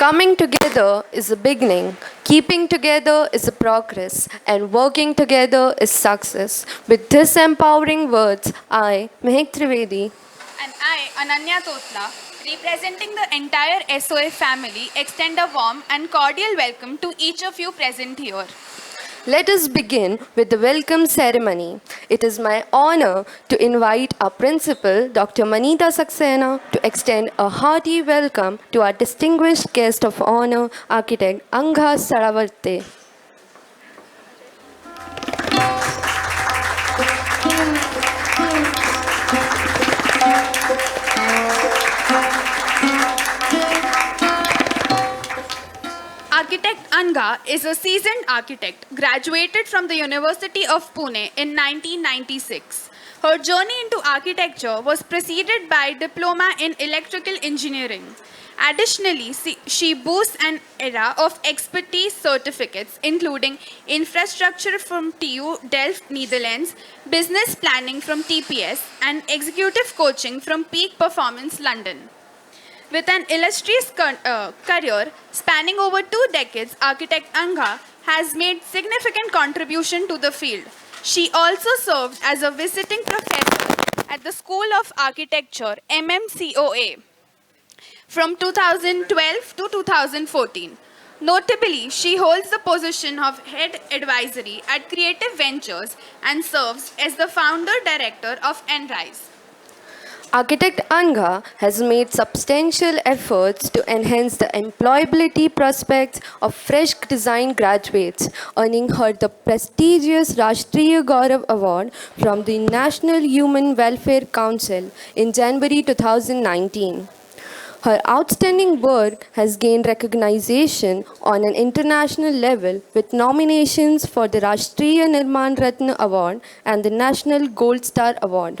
Coming together is a beginning, keeping together is a progress, and working together is success. With these empowering words, I, Mehak Trivedi, And I, Ananya Totla, representing the entire SOA family, extend a warm and cordial welcome to each of you present here. let us begin with the welcome ceremony. It is my honor to invite our principal, Dr. Manita Saxena, to extend a hearty welcome to our distinguished guest of honor, Architect Angha Saravarte. Architect Anga is a seasoned architect, graduated from the University of Pune in 1996. Her journey into architecture was preceded by diploma in electrical engineering. Additionally, she boasts an era of expertise certificates, including infrastructure from TU Delft, Netherlands, business planning from TPS, and executive coaching from Peak Performance, London. With an illustrious career spanning over 2 decades, Architect Anga has made significant contribution to the field. She also served as a visiting professor at the School of Architecture, MMCOA, from 2012 to 2014. Notably, she holds the position of Head Advisory at Creative Ventures and serves as the founder director of Enrise. Architect Anga has made substantial efforts to enhance the employability prospects of fresh design graduates, earning her the prestigious Rashtriya Gaurav Award from the National Human Welfare Council in January 2019. Her outstanding work has gained recognition on an international level with nominations for the Rashtriya Nirman Ratna Award and the National Gold Star Award.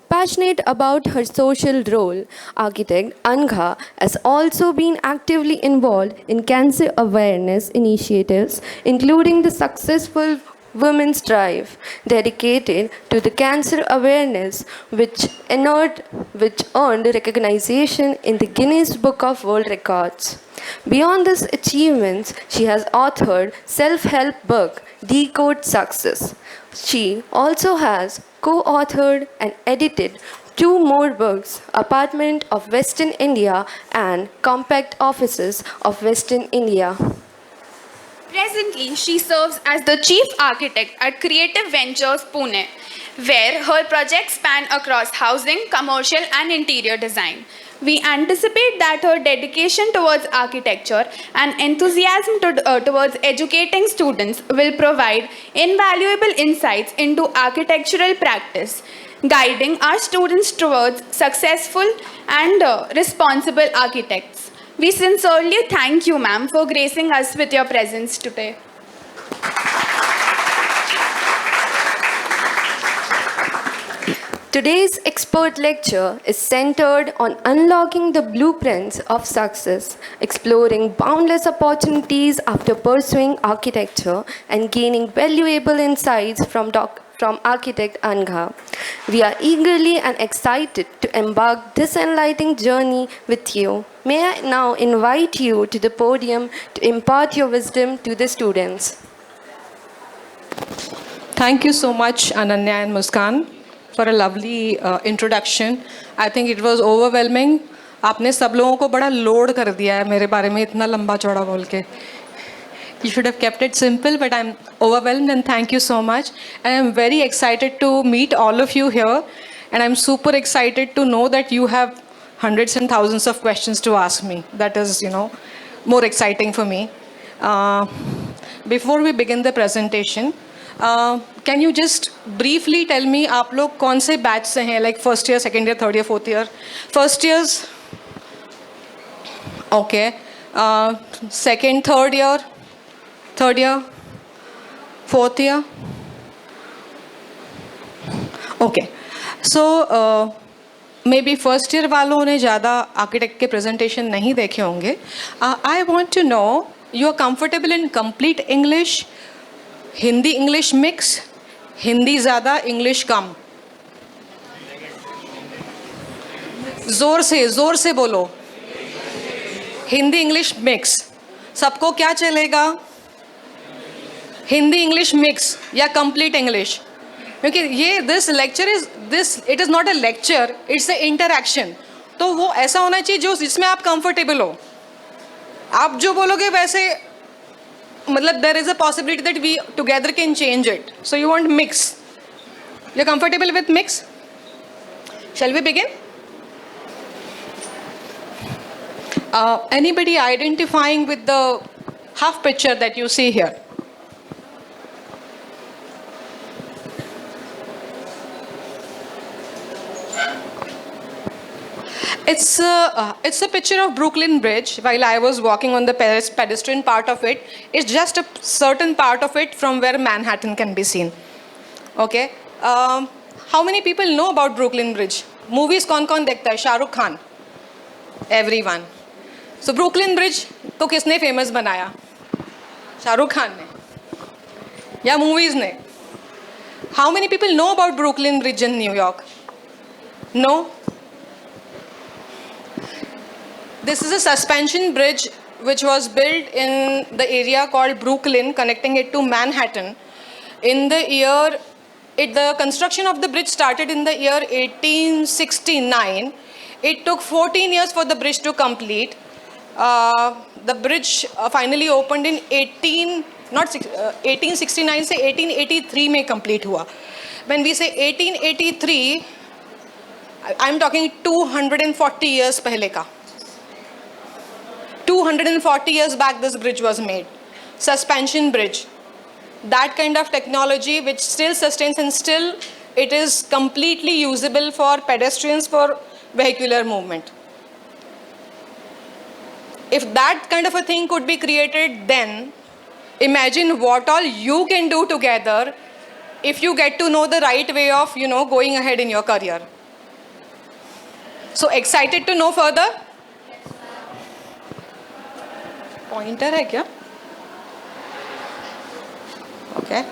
Passionate about her social role, Architect Anga has also been actively involved in cancer awareness initiatives, including the successful Women's Drive, dedicated to the cancer awareness, which earned recognition in the Guinness Book of World Records. Beyond these achievements, she has authored self-help book Decode Success. She also has co-authored and edited 2 more books, Apartment of Western India and Compact Offices of Western India. Presently, she serves as the Chief Architect at Creative Ventures Pune, where her projects span across housing, commercial, and interior design. We anticipate that her dedication towards architecture and enthusiasm towards educating students will provide invaluable insights into architectural practice, guiding our students towards successful and responsible architects. We sincerely thank you, ma'am, for gracing us with your presence today. Today's expert lecture is centered on unlocking the blueprints of success, exploring boundless opportunities after pursuing architecture, and gaining valuable insights from Architect Anga. We are eagerly and excited to embark this enlightening journey with you. May I now invite you to the podium to impart your wisdom to the students. Thank you so much, Ananya and Muskan, for a lovely introduction. I think it was overwhelming. आपने सब लोगों को बड़ा load कर दिया है मेरे बारे में इतना लंबा चौड़ा बोल के. You should have kept it simple, but I'm overwhelmed and thank you so much. And I'm very excited to meet all of you here. And I'm super excited to know that you have hundreds and thousands of questions to ask me. That is, more exciting for me. Before we begin the presentation, can you just briefly tell me आप लोग कौन से batch से हैं, like first year, second year, third year, fourth year? First years, okay. Second, third year, fourth year. Okay. So maybe first year वालों ने ज़्यादा architect के presentation नहीं देखे होंगे. I want to know you are comfortable in complete English, Hindi English mix, Hindi ज़्यादा English कम. जोर से बोलो. हिंदी इंग्लिश मिक्स, सबको क्या चलेगा? हिंदी इंग्लिश मिक्स या कंप्लीट इंग्लिश? क्योंकि ये this lecture is this, it is not a lecture, it's a interaction. तो वो ऐसा होना चाहिए जो जिसमें आप कंफर्टेबल हो. आप जो बोलोगे वैसे, मतलब there is a possibility that we together can change it. So you want mix, you are comfortable with mix? Shall we begin? Anybody identifying with the half picture that you see here? It's a picture of Brooklyn Bridge. While I was walking on the pedestrian part of it, it's just a certain part of it from where Manhattan can be seen. Okay. How many people know about Brooklyn Bridge? Movies कौन-कौन देखता है? Shahrukh Khan. Everyone. So Brooklyn Bridge को किसने famous बनाया? शाहरुख खान ने या movies ने? How many people know about Brooklyn Bridge in New York? No? This is a suspension bridge which was built in the area called Brooklyn, connecting it to Manhattan. In the year, the construction of the bridge started in the year 1869. It took 14 years for the bridge to complete. The bridge finally opened in 1869 से 1883 में complete हुआ. When we say 1883, I'm talking 240 years पहले का. 240 years back this bridge was made. Suspension bridge. That kind of technology which still sustains and still it is completely usable for pedestrians, for vehicular movement. If that kind of a thing could be created then, imagine what all you can do together if you get to know the right way of, going ahead in your career. So excited to know further? Pointer है क्या? Okay.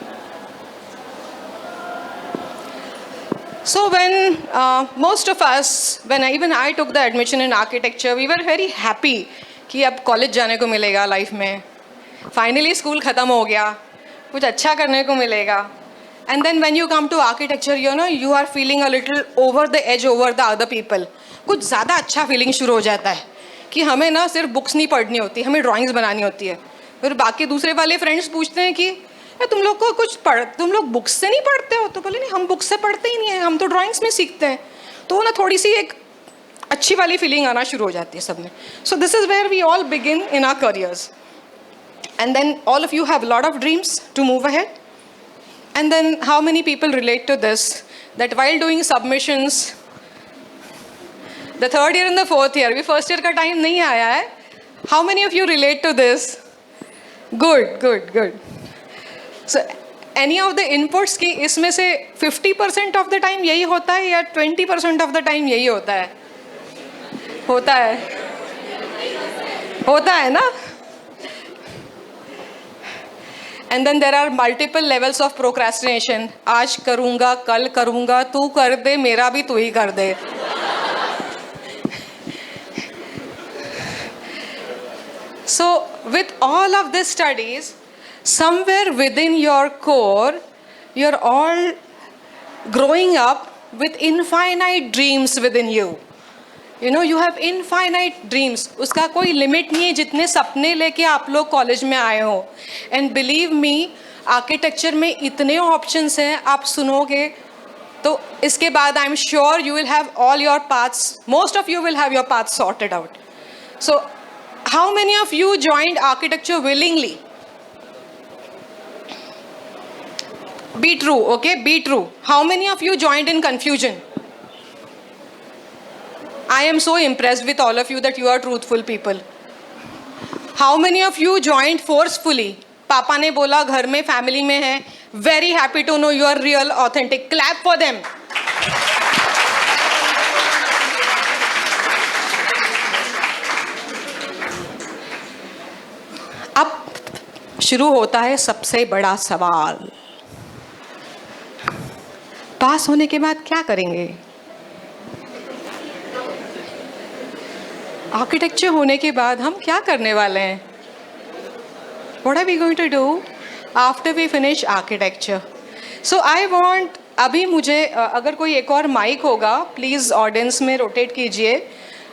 So when most of us, when even I took the admission in architecture, we were very happy कि अब college जाने को मिलेगा life में. Finally school ख़त्म हो गया, कुछ अच्छा करने को मिलेगा. And then when you come to architecture, you are feeling a little over the edge over the other people. कुछ ज़्यादा अच्छा फीलिंग शुरू हो जाता है कि हमें ना सिर्फ बुक्स नहीं पढ़नी होती, हमें ड्राइंग्स बनानी होती है. फिर बाकी दूसरे वाले फ्रेंड्स पूछते हैं कि तुम लोग को तुम लोग बुक्स से नहीं पढ़ते हो? तो बोले नहीं, हम बुक्स से पढ़ते ही नहीं हैं, हम तो ड्राइंग्स में सीखते हैं. तो ना थोड़ी सी एक अच्छी वाली फीलिंग आना शुरू हो जाती है सब में. So this is where we all begin in our careers. And then all of you have lot of dreams to move ahead. And then how many people relate to this, that while doing submissions, the third year and the fourth year, अभी first year का time नहीं आया है. How many of you relate to this? Good good good. So any of the inputs की इसमें से 50% of the time यही होता है या 20% ऑफ द टाइम यही होता है? होता है ना. And then there are multiple levels of procrastination. आज करूँगा, कल करूँगा, तू कर दे, मेरा भी तू ही कर दे. So with all of these studies, somewhere within your core, you're all growing up with infinite dreams within you. You have infinite dreams. उसका कोई लिमिट नहीं है जितने सपने लेके आप लोग कॉलेज में आए हो. And believe me, आर्किटेक्चर में इतने ऑप्शंस हैं, आप सुनोगे तो इसके बाद आई am sure you will have all your paths, most of you will have your paths sorted out. So how many of you joined architecture willingly? Be true, okay? Be true. How many of you joined in confusion? I am so impressed with all of you that you are truthful people. How many of you joined forcefully? पापा ने बोला, घर में family में है. Very happy to know you are real, authentic. Clap for them. अब शुरू होता है सबसे बड़ा सवाल. पास होने के बाद क्या करेंगे? आर्किटेक्चर होने के बाद हम क्या करने वाले हैं? What are we going to do after we finish architecture? So I want, अभी मुझे अगर कोई एक और माइक होगा प्लीज़ ऑडियंस में रोटेट कीजिए.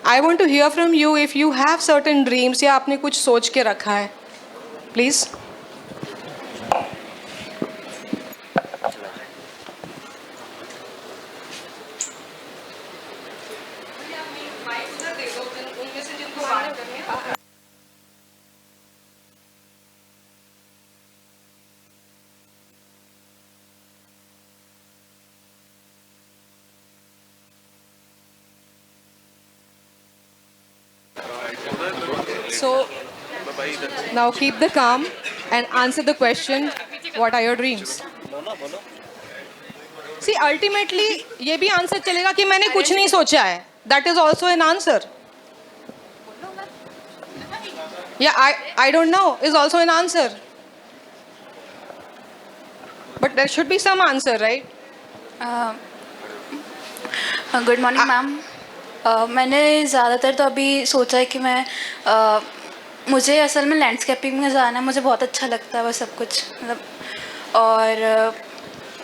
I want to hear from you if you have certain dreams या आपने कुछ सोच के रखा है. Please. So now keep the calm and answer the question, what are your dreams? See, ultimately ये भी आंसर चलेगा कि मैंने कुछ नहीं सोचा है. That is also an answer. Yeah, I don't know is also an answer. But there should be some answer, right? Good morning ma'am. मैंने ज़्यादातर तो अभी सोचा है कि मैं मुझे असल में लैंडस्केपिंग में जाना है. मुझे बहुत अच्छा लगता है वो सब कुछ मतलब. और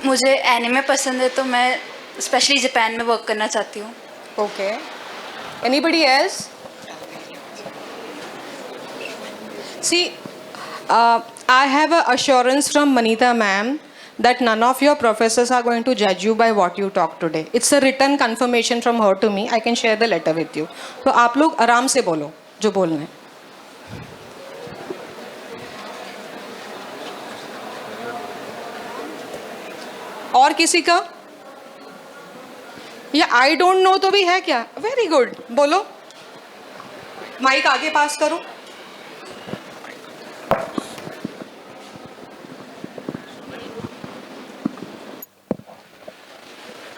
मुझे एनिमे पसंद है तो मैं स्पेशली जापान में वर्क करना चाहती हूँ. Okay. Anybody else? See, I have an assurance from Manita ma'am that none of your professors are going to judge you by what you talk today. It's a written confirmation from her to me. I can share the letter with you. तो आप लोग आराम से बोलो जो बोलना है. और किसी का? या आई डोंट नो तो भी है क्या? वेरी गुड, बोलो. माइक आगे पास करो.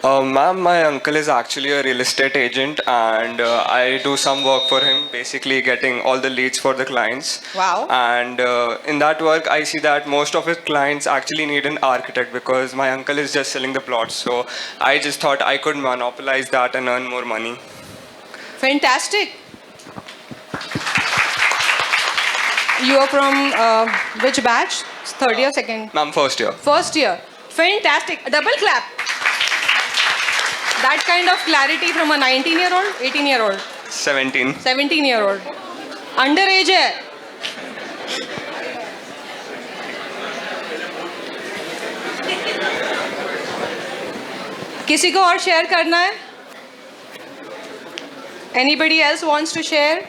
Ma'am, my uncle is actually a real estate agent and I do some work for him, basically getting all the leads for the clients. Wow. And in that work, I see that most of his clients actually need an architect because my uncle is just selling the plots. So I just thought I could monopolize that and earn more money. Fantastic. You are from which batch? Third year, second? Ma'am, first year. First year. Fantastic. A double clap. That kind of clarity from a 19-year-old, 18-year-old, 17. 17-year-old. Underage है. किसी को और share करना है? Anybody else wants to share?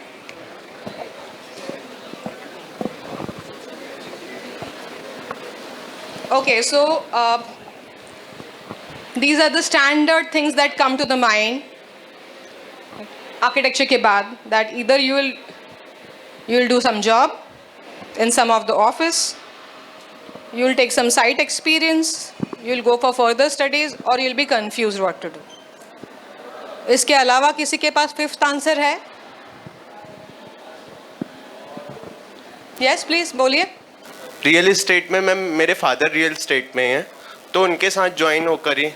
Okay, so these are the standard things that come to the mind architecture के बाद, that either you will do some job in some of the office, you will take some site experience, you will go for further studies, or you will be confused what to do. इसके अलावा किसी के पास fifth answer है? Yes, please बोलिए. Real estate में ma'am मेरे father real estate में हैं तो उनके साथ ज्वाइन होकर ही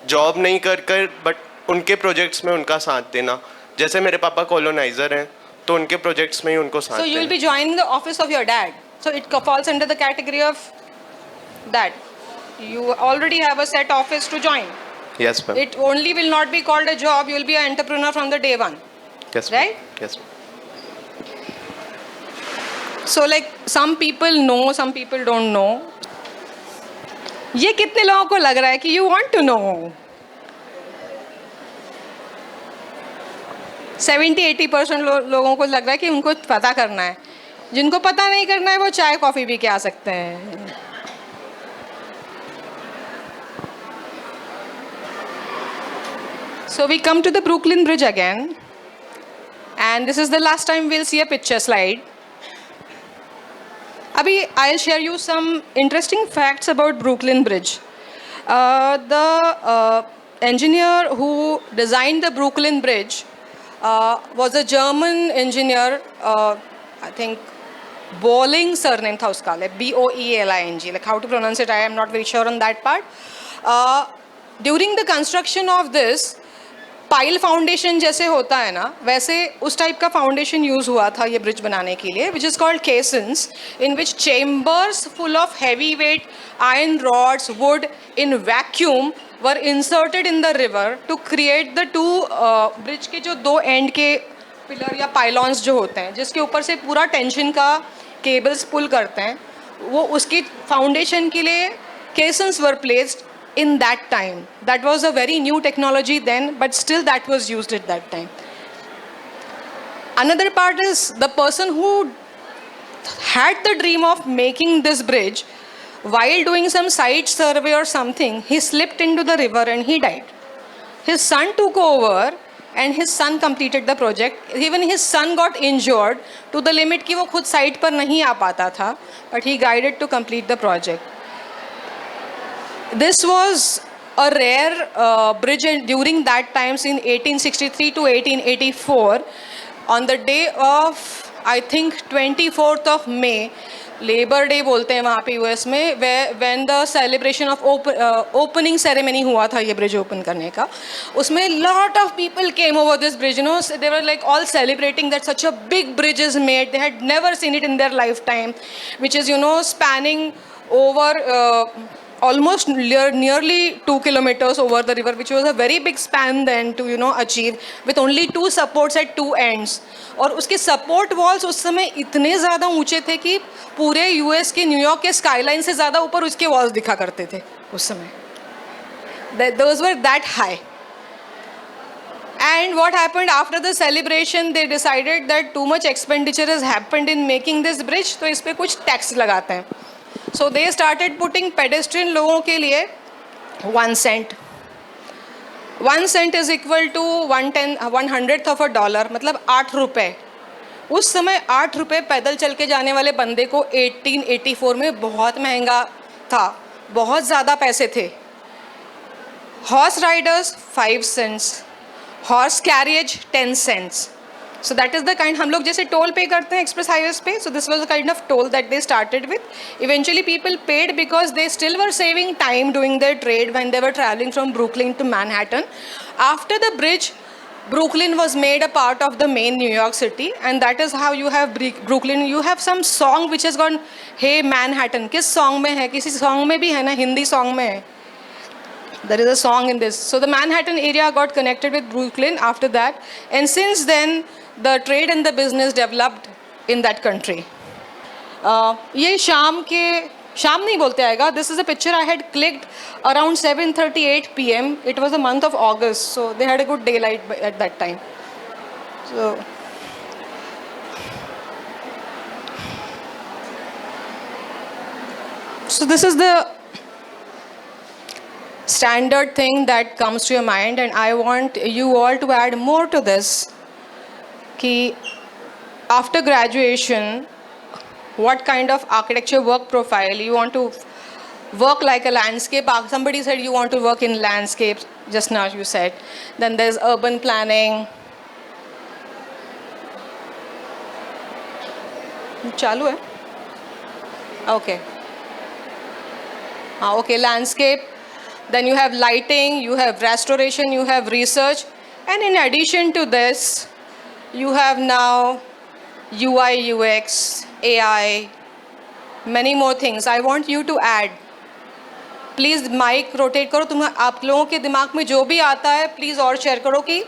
जॉब नहीं कर कर बट उनके प्रोजेक्ट्स में उनका साथ देना. जैसे मेरे पापा कॉलोनाइजर हैं तो उनके प्रोजेक्ट्स में ही उनको साथ So you will देना. be joining the office of your dad. So it falls under the category of that. You already have a set office to join. Yes ma'am. It only will not be called a job. You will be an entrepreneur from the day one. Yes right? Yes. So like some people know, some people don't know. ये कितने लोगों को लग रहा है कि you want to know? 70-80% लोगों को लग रहा है कि उनको पता करना है. जिनको पता नहीं करना है वो चाय कॉफ़ी पी के आ सकते हैं. So we come to the Brooklyn Bridge again. And this is the last time we'll see a picture slide. Abhi, I'll share you some interesting facts about Brooklyn Bridge. The engineer who designed the Brooklyn Bridge was a German engineer, I think Boeing surname tha uska, like Boeing, like how to pronounce it, I am not very sure on that part. During the construction of this, pile foundation जैसे होता है ना, वैसे उस type का foundation use हुआ था ये ब्रिज बनाने के लिए, which is called caissons, in which chambers full of heavy weight iron rods would in vacuum were inserted in the river to create the two bridge के जो दो एंड के पिलर या पाइलॉन्स जो होते हैं, जिसके ऊपर से पूरा टेंशन का केबल्स पुल करते हैं, वो उसकी फाउंडेशन के लिए caissons were placed in that time. That was a very new technology then, but still that was used at that time. Another part is the person who had the dream of making this bridge, while doing some site survey or something, he slipped into the river and he died. His son took over and his son completed the project. Even his son got injured to the limit कि वो खुद site पर नहीं आ पाता था, but he guided to complete the project. This was a rare bridge during that times in 1863 to 1884. On the day of, I think, 24th of May, labour day बोलते हैं वहाँ पे यूएस में, when the celebration of opening ceremony हुआ था ये bridge open करने का, उसमें lot of people came over this bridge, you know, they were like all celebrating that such a big bridge is made. They had never seen it in their life time, which is, you know, spanning over almost nearly 2 kilometers over the river, which was a very big span then to, you know, achieve, with only 2 supports at 2 ends. और उसके support walls उस समय इतने ज़्यादा ऊंचे थे कि पूरे यूएस के, न्यूयॉर्क के स्काईलाइन से ज़्यादा ऊपर उसके walls दिखा करते थे उस समय. Those were that high. And what happened after the celebration, they decided that too much expenditure has happened in making this bridge, तो इस पे कुछ टैक्स लगाते हैं. So they started putting pedestrian लोगों के लिए 1 cent. 1 cent is equal to 1/100th of a dollar, मतलब 8 रुपये. उस समय 8 रुपये पैदल चल के जाने वाले बंदे को 1884 में बहुत महंगा था, बहुत ज़्यादा पैसे थे. Horse riders 5 cents, horse carriage 10 cents. So that is the kind, हम लोग जैसे टोल पे करते हैं एक्सप्रेस हाईवेज पे, so this was the kind of toll that they started with. Eventually people paid because they still were saving time doing their trade when they were traveling from Brooklyn to Manhattan. After the bridge, Brooklyn was made a part of the main New York City, and that is how you have Brooklyn. You have some song which has gone, hey Manhattan. किस song में है? किसी song में भी है ना, Hindi song में है. There is a song in this. So the Manhattan area got connected with Brooklyn after that, and since then the trade and the business developed in that country. ये शाम नहीं बोलते आएगा. This is a picture I had clicked around 7:38 p.m. It was the month of August, so they had a good daylight at that time. So this is the standard thing that comes to your mind, and I want you all to add more to this. Ki after graduation, what kind of architecture work profile you want to work? Like a landscape, somebody said you want to work in landscapes just now, you said. Then there's urban planning. Chalu hai? Okay. Okay, landscape. Then you have lighting, you have restoration, you have research, and in addition to this, you have now UI, UX, AI, many more things. I want you to add. Please mic rotate करो. तुम आप लोगों के दिमाग में जो भी आता है, please और share करो कि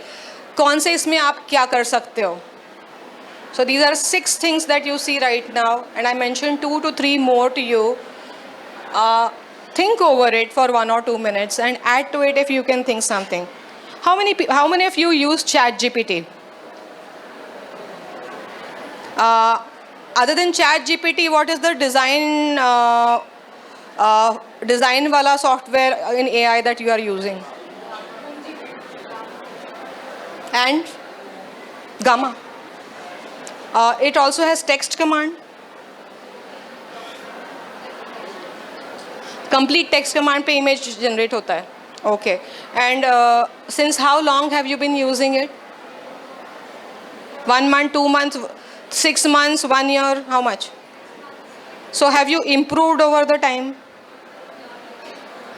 कौन से इसमें आप क्या कर सकते हो. So these are 6 things that you see right now, and I mentioned 2 to 3 more to you. Think over it for 1 or 2 minutes and add to it if you can think something. How many of you use ChatGPT? Other than ChatGPT, what is the design wala software in AI that you are using? And Gamma. It also has text command. Complete text command पे image generate होता है. Okay. And since how long have you been using it? 1 month, 2 months, 6 months, 1 year, how much? So have you improved over the time?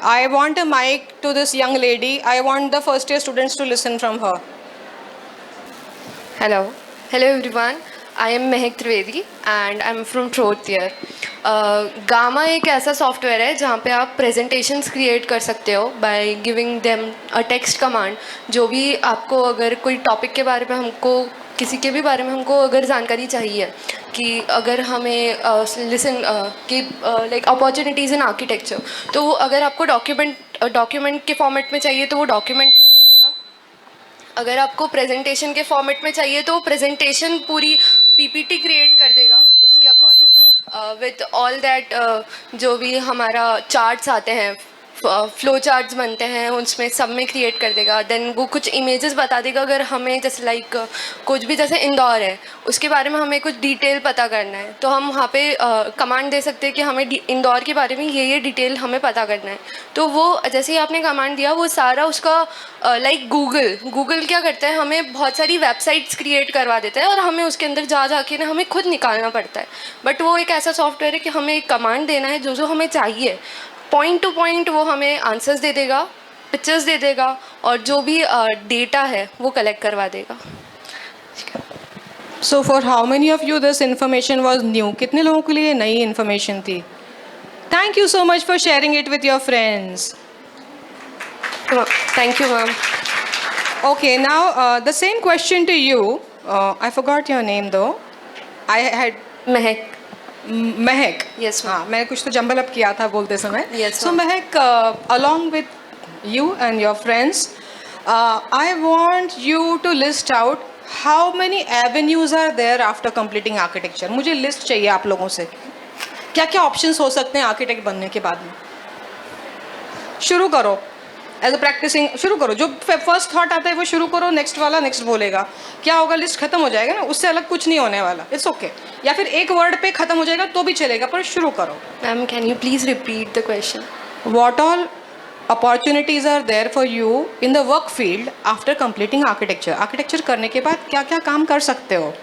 I want a mic to this young lady. I want the first year students to listen from her. Hello everyone. I am Mehak Trivedi and I'm from fourth year. Gamma एक ऐसा software है जहाँ पे आप presentations create कर सकते हो by giving them a text command. जो भी आपको अगर कोई टॉपिक के बारे में हमको किसी के भी बारे में हमको अगर जानकारी चाहिए कि अगर हमें लिसन कि लाइक अपॉर्चुनिटीज़ इन आर्किटेक्चर, तो वो अगर आपको डॉक्यूमेंट के फॉर्मेट में चाहिए तो वो डॉक्यूमेंट में दे देगा. अगर आपको प्रेजेंटेशन के फॉर्मेट में चाहिए तो प्रेजेंटेशन पूरी पीपीटी क्रिएट कर देगा उसके अकॉर्डिंग विद ऑल दैट. जो भी हमारा चार्ट्स आते हैं, फ्लो चार्ट्स बनते हैं, उसमें सब में क्रिएट कर देगा. देन वो कुछ इमेजेस बता देगा. अगर हमें जैसे लाइक कुछ भी जैसे इंदौर है उसके बारे में हमें कुछ डिटेल पता करना है तो हम वहाँ पे कमांड दे सकते हैं कि हमें इंदौर के बारे में ये डिटेल हमें पता करना है. तो वो जैसे ही आपने कमांड दिया वो सारा उसका लाइक गूगल क्या करता है, हमें बहुत सारी वेबसाइट्स क्रिएट करवा देता है और हमें उसके अंदर जा के ना हमें खुद निकालना पड़ता है. बट वो एक ऐसा सॉफ्टवेयर है कि हमें एक कमांड देना है, जो हमें चाहिए पॉइंट टू पॉइंट वो हमें आंसर्स दे देगा, पिक्चर्स दे देगा और जो भी डेटा है वो कलेक्ट करवा देगा. So for how many of you this information was new? कितने लोगों के लिए नई information थी? Thank you so much for sharing it with your friends. Thank you, ma'am. Okay, now the same question to you. I forgot your name though. I had Mahak. Mahak. Yes, ma'am. हाँ, मैंने कुछ तो jumble up किया था बोलते समय. Yes, So ma'am. Mahak, along with you and your friends, I want you to list out how many avenues are there after completing architecture. मुझे list चाहिए आप लोगों से. क्या क्या ऑप्शंस हो सकते हैं आर्किटेक्ट बनने के बाद में. शुरू करो. एज अ प्रैक्टिसिंग शुरू करो. जो फर्स्ट थॉट आता है वो शुरू करो. नेक्स्ट वाला नेक्स्ट बोलेगा. क्या होगा, लिस्ट खत्म हो जाएगा ना, उससे अलग कुछ नहीं होने वाला. It's okay. या फिर एक वर्ड पे खत्म हो जाएगा तो भी चलेगा, पर शुरू करो. Ma'am, can you please repeat the question? What all opportunities are there for you in the work field after completing architecture? Architecture करने के बाद क्या क्या काम कर सकते हो.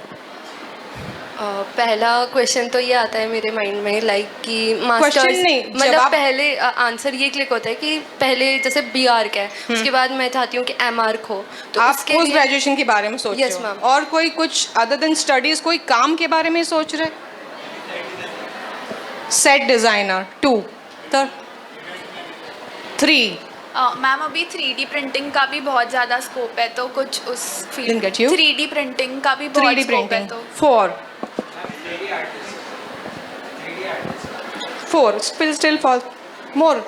पहला क्वेश्चन तो ये आता है मेरे माइंड में लाइक कि मास्टर्स, Question नहीं, मतलब जवाब. पहले आंसर ये क्लिक होता है कि पहले जैसे बी आर्क है, उसके बाद मैं चाहती हूँ कि एम आर्क हो. तो आप उसके पोस्ट लिए ग्रेजुएशन के बारे में सोच रहे Yes, हो. ma'am. और कोई कुछ अदर देन स्टडीज कोई काम के बारे में सोच रहे. सेट डिजाइनर 2 3 मैम अभी 3D प्रिंटिंग का भी बहुत ज़्यादा स्कोप है, तो कुछ उस Didn't get you. 3D printing का भी बहुत 3D स्कोप है. printing तो 4 still fall more.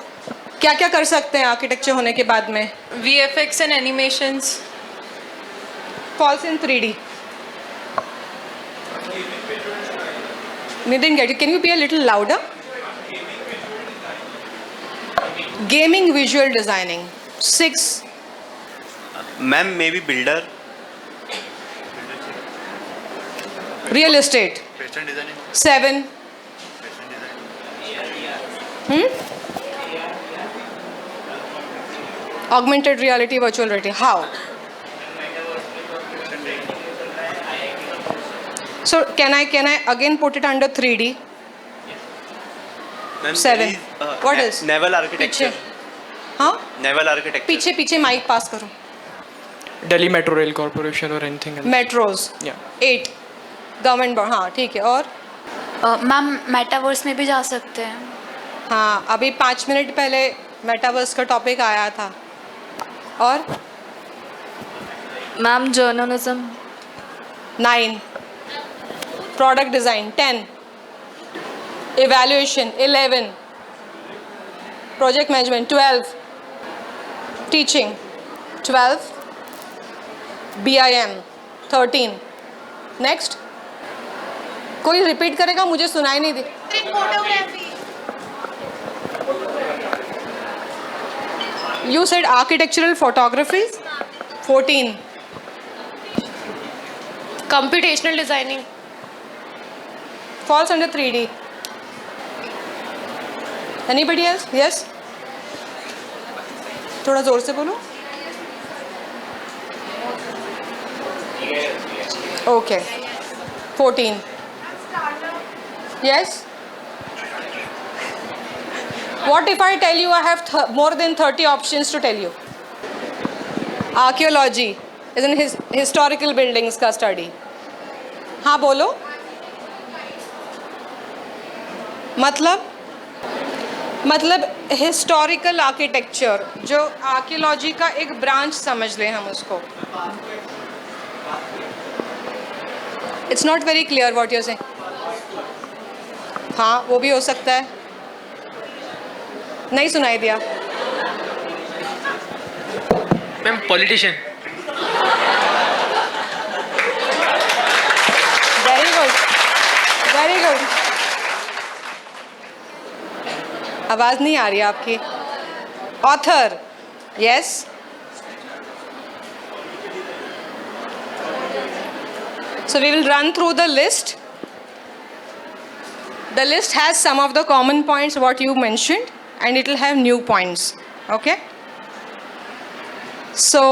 क्या क्या कर सकते हैं आर्किटेक्चर होने के बाद में. VFX and animations. Falls in 3D. Didn't get it. Can you be a little louder? Gaming, visual designing. 6. Ma'am may be builder. Real estate. 7. Augmented reality, virtual reality. How? So can I again put it under 3D? Ma'am 7. What else? Naval architecture. हाँ. Naval architecture. पीछे mike pass करो. Delhi Metro Rail Corporation or anything else. Metros. Yeah. 8. Government board. हाँ ठीक है. और ma'am metaverse में भी जा सकते हैं. हाँ, अभी 5 मिनट पहले मेटावर्स का टॉपिक आया था. और ma'am journalism. 9. Product design. 10. Evaluation. 11. Project management. 12. Teaching. 12. BIM. 13. Next. कोई रिपीट करेगा, मुझे सुनाई नहीं दी. You said architectural photography. 14. Computational designing. Falls under 3D. Anybody else? Yes. थोड़ा जोर से बोलो. Okay. 14. Yes. What if I tell you I have more than 30 options to tell you? Archaeology is in historical buildings का study. हाँ बोलो. मतलब historical architecture, जो archaeology का एक ब्रांच समझ लें हम उसको. It's not very clear what you से. हाँ वो भी हो सकता है. नहीं सुनाई दिया. Ma'am politician. Very good, very good. आवाज़ नहीं आ रही है आपकी. Author, yes. So we will run through the list. The list has some of the common points what you mentioned, and it will have new points. Okay? So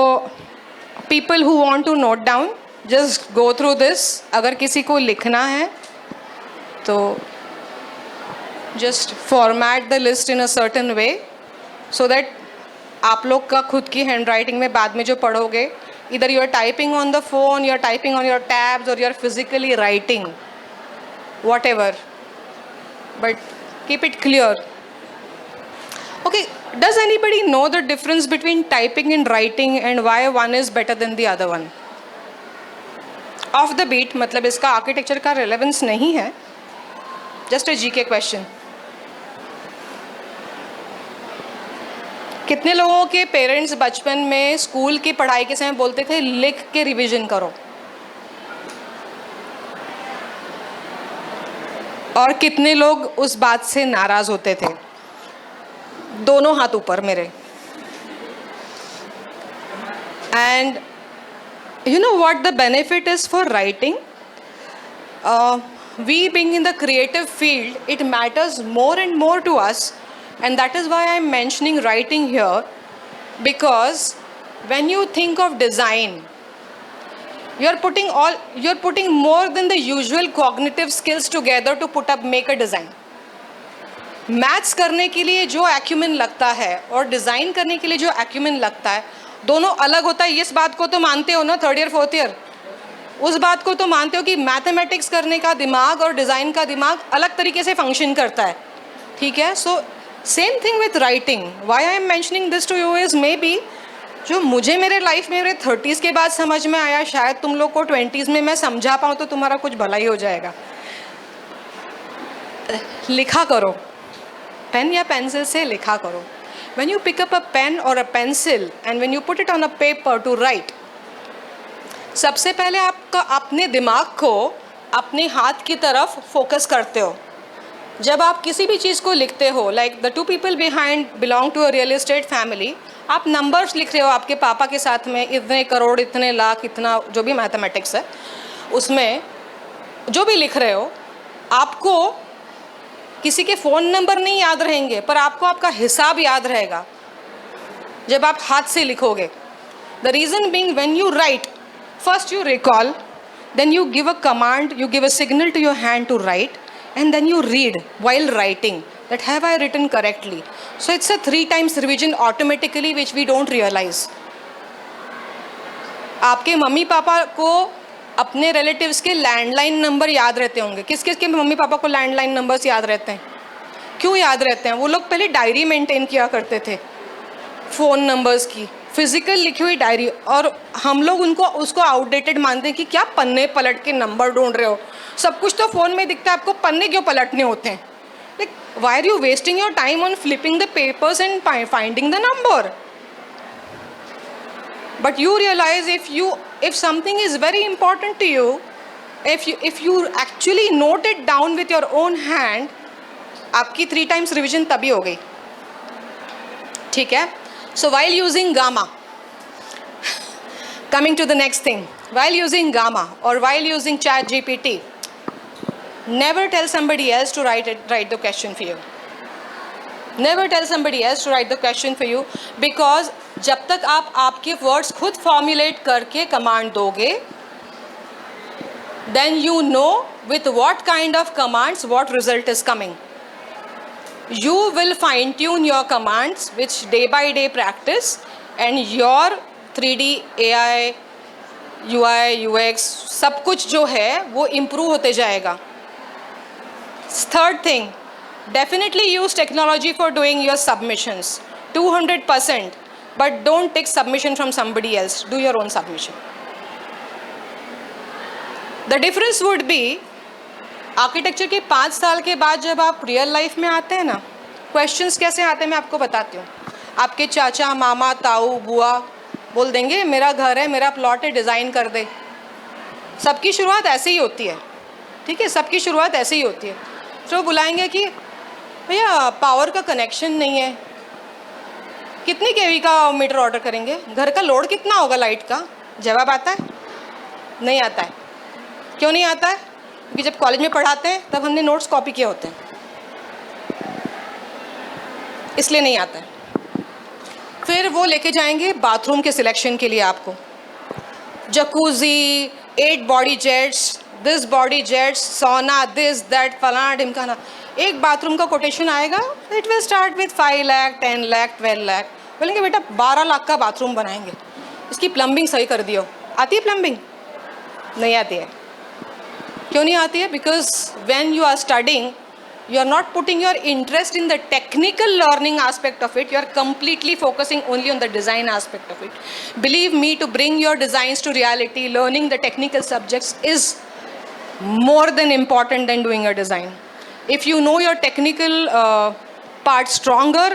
people who want to note down, just go through this. अगर किसी को लिखना है तो just format the list in a certain way so that आप लोग का खुद की handwriting में बाद में जो पढ़ोगे, either you are typing on the phone, you are typing on your tabs, or you are physically writing, whatever, but keep it clear. Okay, does anybody know the difference between typing and writing and why one is better than the other one? Off the beat, मतलब इसका architecture का relevance नहीं है, just a GK question. कितने लोगों के parents बचपन में स्कूल की पढ़ाई के समय बोलते थे लिख के रिवीजन करो, और कितने लोग उस बात से नाराज होते थे? दोनों हाथ ऊपर मेरे. And you know what the benefit is for writing? We being in the creative field, it matters more and more to us, and that is why I'm mentioning writing here, because when you think of design, you're putting more than the usual cognitive skills together to make a design. Maths करने के लिए जो acumen लगता है और design करने के लिए जो acumen लगता है, दोनों अलग होता है. इस बात को तो मानते हो ना, थर्ड ईयर फोर्थ ईयर, उस बात को तो मानते हो कि मैथमेटिक्स करने का दिमाग और डिज़ाइन का दिमाग अलग तरीके से फंक्शन करता है. ठीक है. So same thing with writing. Why I am mentioning this to you is maybe जो मुझे मेरे लाइफ में मेरे 30s के बाद समझ में आया, शायद तुम लोग को 20s में मैं समझा पाऊँ तो तुम्हारा कुछ भला ही हो जाएगा. लिखा करो, पेन या पेंसिल से लिखा करो. When you pick up a pen or a pencil and when you put it on a paper to write, सबसे पहले आपका अपने दिमाग को अपने हाथ की तरफ फोकस करते हो. जब आप किसी भी चीज़ को लिखते हो, like the two people behind belong to a real estate family, आप नंबर्स लिख रहे हो आपके पापा के साथ में, इतने करोड़, इतने लाख, इतना जो भी मैथमेटिक्स है उसमें जो भी लिख रहे हो, आपको किसी के फ़ोन नंबर नहीं याद रहेंगे, पर आपको आपका हिसाब याद रहेगा जब आप हाथ से लिखोगे. The reason being when you write, first you recall, then you give a command, you give a signal to your hand to write, and then you read while writing that have I written correctly. So it's a 3 times revision automatically which we don't realize. आपके mummy papa को अपने relatives के landline number याद रहते होंगे. किस किस के मम्मी पापा को लैंडलाइन नंबर्स याद रहते हैं? क्यों याद रहते हैं? वो लोग पहले डायरी मेंटेन किया करते थे फ़ोन नंबर्स की, फिजिकल लिखी हुई डायरी, और हम लोग उसको आउटडेटेड मानते हैं कि क्या पन्ने पलट के नंबर ढूंढ रहे हो, सब कुछ तो फ़ोन में दिखता है, आपको पन्ने क्यों पलटने होते हैं? Like why are you wasting your time on flipping the papers and finding the number? But you realize if something is very important to you, if you actually note it down with your own hand, आपकी 3 times revision तभी हो गई. ठीक है. So while using Gamma, coming to the next thing, while using Gamma or while using ChatGPT, never tell somebody else to write the question for you. Never tell somebody else to write the question for you, because जब तक आप आपके words खुद formulate करके command दोगे, then you know with what kind of commands what result is coming. you will fine tune your commands which day by day practice, and your 3D AI UI UX सब कुछ जो है वो improve होते जाएगा. Third thing, definitely use technology for doing your submissions 200%, but don't take submission from somebody else. Do your own submission. The difference would be architecture के 5 साल के बाद जब आप रियल लाइफ में आते हैं ना, क्वेश्चंस कैसे आते हैं मैं आपको बताती हूँ. आपके चाचा मामा ताऊ बुआ बोल देंगे मेरा घर है, मेरा प्लॉट है, डिज़ाइन कर दे. सबकी शुरुआत ऐसे ही होती है, ठीक है, सबकी शुरुआत ऐसे ही होती है. तो बुलाएंगे कि भैया पावर का कनेक्शन नहीं है, कितनी केवी का मीटर ऑर्डर करेंगे, घर का लोड कितना होगा लाइट का. जवाब आता है नहीं आता है. क्यों नहीं आता है? क्योंकि जब कॉलेज में पढ़ाते हैं तब हमने नोट्स कॉपी किए होते हैं, इसलिए नहीं आता है. फिर वो लेके जाएंगे बाथरूम के सिलेक्शन के लिए आपको, jacuzzi, 8 body jets, this body jets, सोना, दिस दैट, फलाना ढिमकाना. एक बाथरूम का कोटेशन आएगा, it will start with 5 lakh 10 lakh 12 lakh. बोलेंगे बेटा 12 लाख का बाथरूम बनाएंगे, इसकी प्लम्बिंग सही कर दियो. आती है प्लम्बिंग? नहीं आती है. क्यों नहीं आती है? Because when you are studying you are not putting your interest in the technical learning aspect of it, you are completely focusing only on the design aspect of it. Believe me, to bring your designs to reality, learning the technical subjects is more than important than doing a design. If you know your technical part stronger,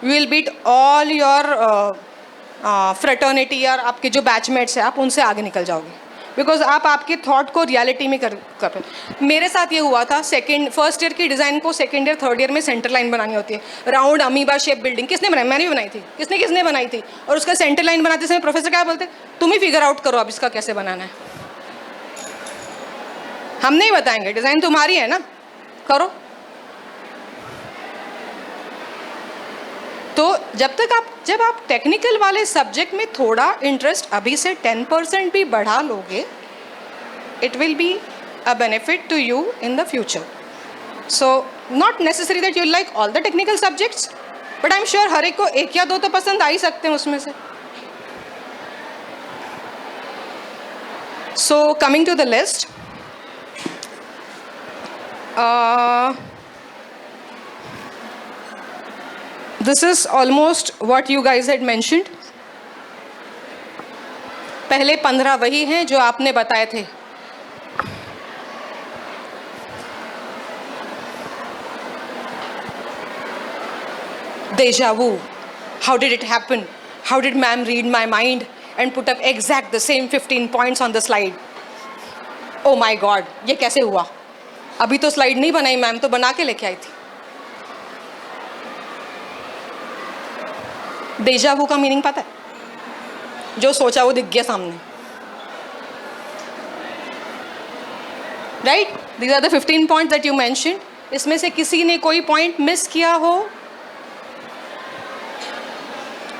you will beat all your fraternity या आपके जो batchmates हैं आप उनसे आगे निकल जाओगे, because आप आपके थॉट को रियलिटी में कर. मेरे साथ ये हुआ था, फर्स्ट ईयर की डिज़ाइन को सेकेंड ईयर थर्ड ईयर में सेंटर लाइन बनानी होती है. राउंड अमीबा शेप बिल्डिंग किसने बनाई? मैंने भी बनाई थी. किसने बनाई थी? और उसका सेंटर लाइन बनाते समय प्रोफेसर क्या बोलते, तुम ही फिगर आउट करो अब इसका कैसे बनाना है. हम नहीं बताएंगे, डिज़ाइन तुम्हारी है ना, करो. तो जब आप टेक्निकल वाले सब्जेक्ट में थोड़ा इंटरेस्ट अभी से 10% भी बढ़ा लोगे, it will be a benefit to you in the future. So not necessary that you like all the technical subjects, but I am sure हर एक को 1 या 2 तो पसंद आ ही सकते हैं उसमें से. So coming to the list, this is almost what you guys had mentioned. पहले 15 वही हैं जो आपने बताए थे. Deja vu. How did it happen? How did ma'am read my mind and put up exact the same 15 points on the slide? Oh my God, ये कैसे हुआ? अभी तो स्लाइड नहीं बनाई मैम, तो बना के लेके आई थी. डेजा वू का मीनिंग पता है? जो सोचा वो दिख गया सामने. Right? These are the 15 points that you mention. इसमें से किसी ने कोई पॉइंट मिस किया हो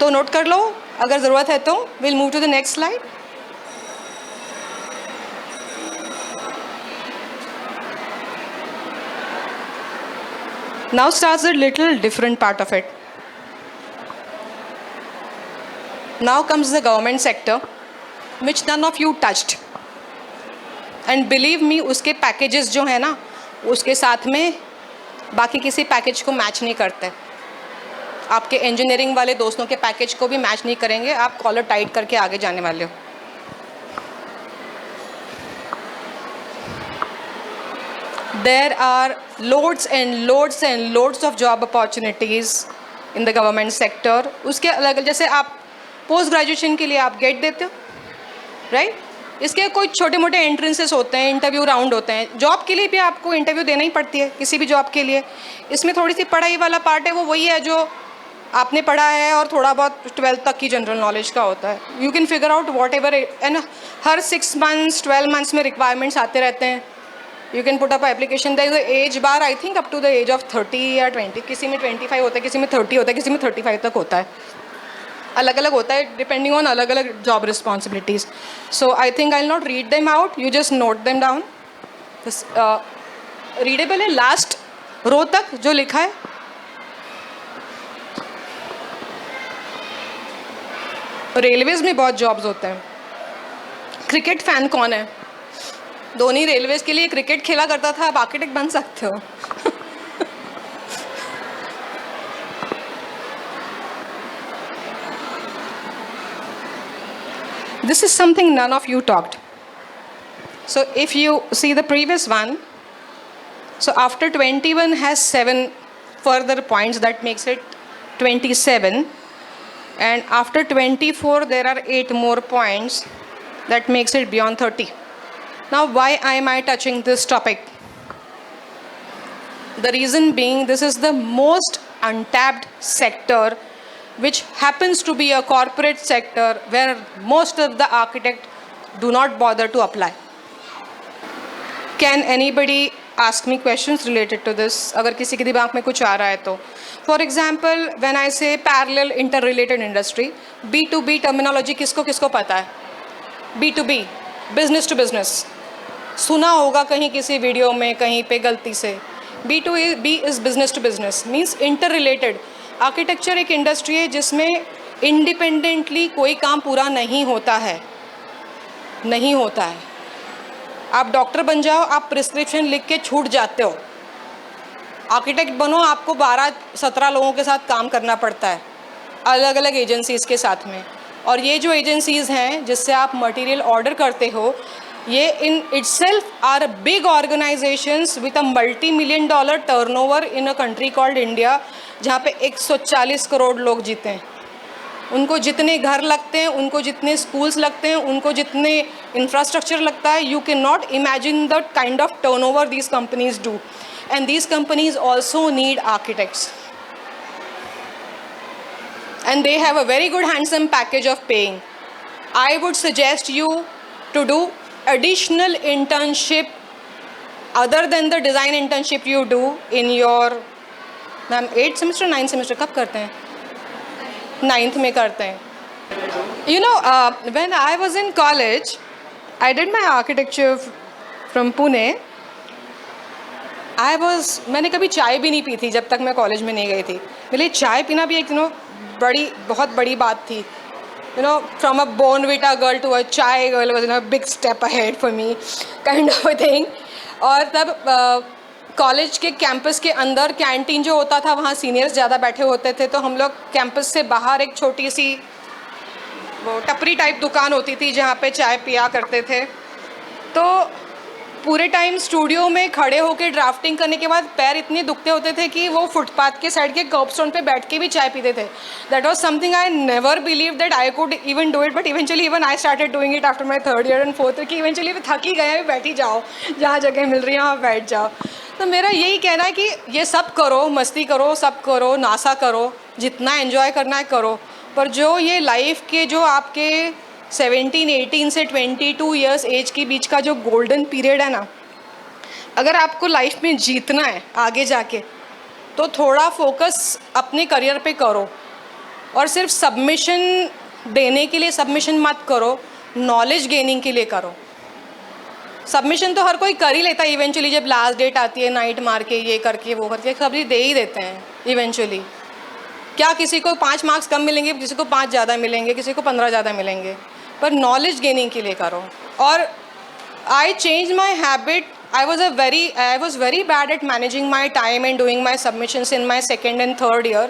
तो नोट कर लो, अगर ज़रूरत है तो. Will move to the next slide. Now starts the little different part of it. Now comes the government sector, which none of you touched. And believe me, उसके पैकेजेस जो है ना, उसके साथ में बाकी किसी पैकेज को मैच नहीं करते. आपके इंजीनियरिंग वाले दोस्तों के पैकेज को भी मैच नहीं करेंगे. आप कॉलर टाइट करके आगे जाने वाले हो. There are loads and loads and loads of job opportunities in the government sector. उसके अलग, जैसे आप पोस्ट ग्रेजुएशन के लिए आप गेट देते हो, राइट? इसके कोई छोटे मोटे एंट्रेंसेस होते हैं, इंटरव्यू राउंड होते हैं. जॉब के लिए भी आपको इंटरव्यू देना ही पड़ती है, किसी भी जॉब के लिए. इसमें थोड़ी सी पढ़ाई वाला पार्ट है, वो वही है जो आपने पढ़ा है और थोड़ा बहुत 12th तक की जनरल नॉलेज का होता है. You can figure out whatever. And हर 6 मंथ्स 12 मंथ्स में रिक्वायरमेंट्स आते रहते हैं. You can put up application. There is age bar, I think up to the age of 30 या 20. किसी में 25 होता है, किसी में 30 होता है, किसी में 35 तक होता है. अलग अलग होता है डिपेंडिंग ऑन अलग अलग job responsibilities. So I think I will not read them out, you just note them down. Readable है. लास्ट रो तक जो लिखा है रेलवेज में बहुत जॉब्स होते हैं. क्रिकेट फैन कौन है? धोनी रेलवेज के लिए क्रिकेट खेला करता था, आप आर्किटेक्ट बन सकते हो. This is something none of you talked. So if you see the previous one, so after 21 has 7 further points, that makes it 27. And after 24 there are 8 more points, that makes it beyond 30. Now why am I touching this topic? The reason being, this is the most untapped sector, which happens to be a corporate sector where most of the architects do not bother to apply. Can anybody ask me questions related to this? अगर किसी के दिमाग में कुछ आ रहा है तो. For example, when I say parallel interrelated industry, B2B terminology किसको किसको पता है? B2B, business to business. सुना होगा कहीं किसी वीडियो में कहीं पे गलती से. B2B is business to business, means interrelated. Architecture एक इंडस्ट्री है जिसमें इंडिपेंडेंटली कोई काम पूरा नहीं होता है. नहीं होता है. आप डॉक्टर बन जाओ, आप प्रिस्क्रिप्शन लिख के छूट जाते हो. आर्किटेक्ट बनो, आपको 12-17 लोगों के साथ काम करना पड़ता है, अलग अलग एजेंसीज़ के साथ में. और ये जो एजेंसीज़ हैं जिससे आप मटेरियल ऑर्डर करते हो, ये in itself are big organisations with a $multi-million turnover in a country called India, जहाँ पे 140 करोड़ लोग जीते हैं. उनको जितने घर लगते हैं, उनको जितने स्कूल्स लगते हैं, उनको जितने इंफ्रास्ट्रक्चर लगता है, you can not imagine the kind of turnover these companies do. And these companies also need architects. And they have a very good handsome package of paying. I would suggest you to do additional internship other than the design internship you do in your 8th semester 9th semester कब करते हैं? 9th में करते हैं. You know, when I was in college, I did my architecture from Pune. मैंने कभी चाय भी नहीं पी थी जब तक मैं कॉलेज में नहीं गई थी. मेरे लिए चाय पीना भी एक बहुत बड़ी बात थी. From a Bournvita girl to a chai girl was a big step ahead for me, kind of a thing. और तब कॉलेज के कैंपस के अंदर कैंटीन जो होता था, वहाँ सीनियर्स ज़्यादा बैठे होते थे, तो हम लोग कैंपस से बाहर एक छोटी सी वो टपरी टाइप दुकान होती थी जहाँ पे चाय पिया करते थे. तो पूरे टाइम स्टूडियो में खड़े होकर ड्राफ्टिंग करने के बाद पैर इतने दुखते होते थे कि वो फुटपाथ के साइड के कर्ब स्टोन पे बैठ के भी चाय पीते थे. That was something I never believe that I could even do it, but eventually even I started doing it after my 3rd year and 4th year कि इवेंचुअली थक ही गए, बैठ ही जाओ, जहाँ जगह मिल रही है वहाँ बैठ जाओ. तो मेरा यही कहना है कि ये सब करो, मस्ती करो, सब करो, नासा करो, जितना एन्जॉय करना है करो, पर जो ये लाइफ के जो आपके 17-18 से 22 ईयर्स एज के बीच का जो गोल्डन पीरियड है ना, अगर आपको लाइफ में जीतना है आगे जाके, तो थोड़ा फोकस अपने करियर पे करो. और सिर्फ सबमिशन देने के लिए सबमिशन मत करो, नॉलेज गेनिंग के लिए करो. सबमिशन तो हर कोई कर ही लेता है इवेंचुअली. जब लास्ट डेट आती है, नाइट मार के, ये करके वो करके सब दे ही देते हैं इवेंचुअली. क्या किसी को 5 मार्क्स कम मिलेंगे, किसी को 5 ज़्यादा मिलेंगे, किसी को 15 ज़्यादा मिलेंगे, पर नॉलेज गेनिंग के लिए करो. और I change my habit. I was very bad at managing my time and doing my submissions in my 2nd and 3rd year.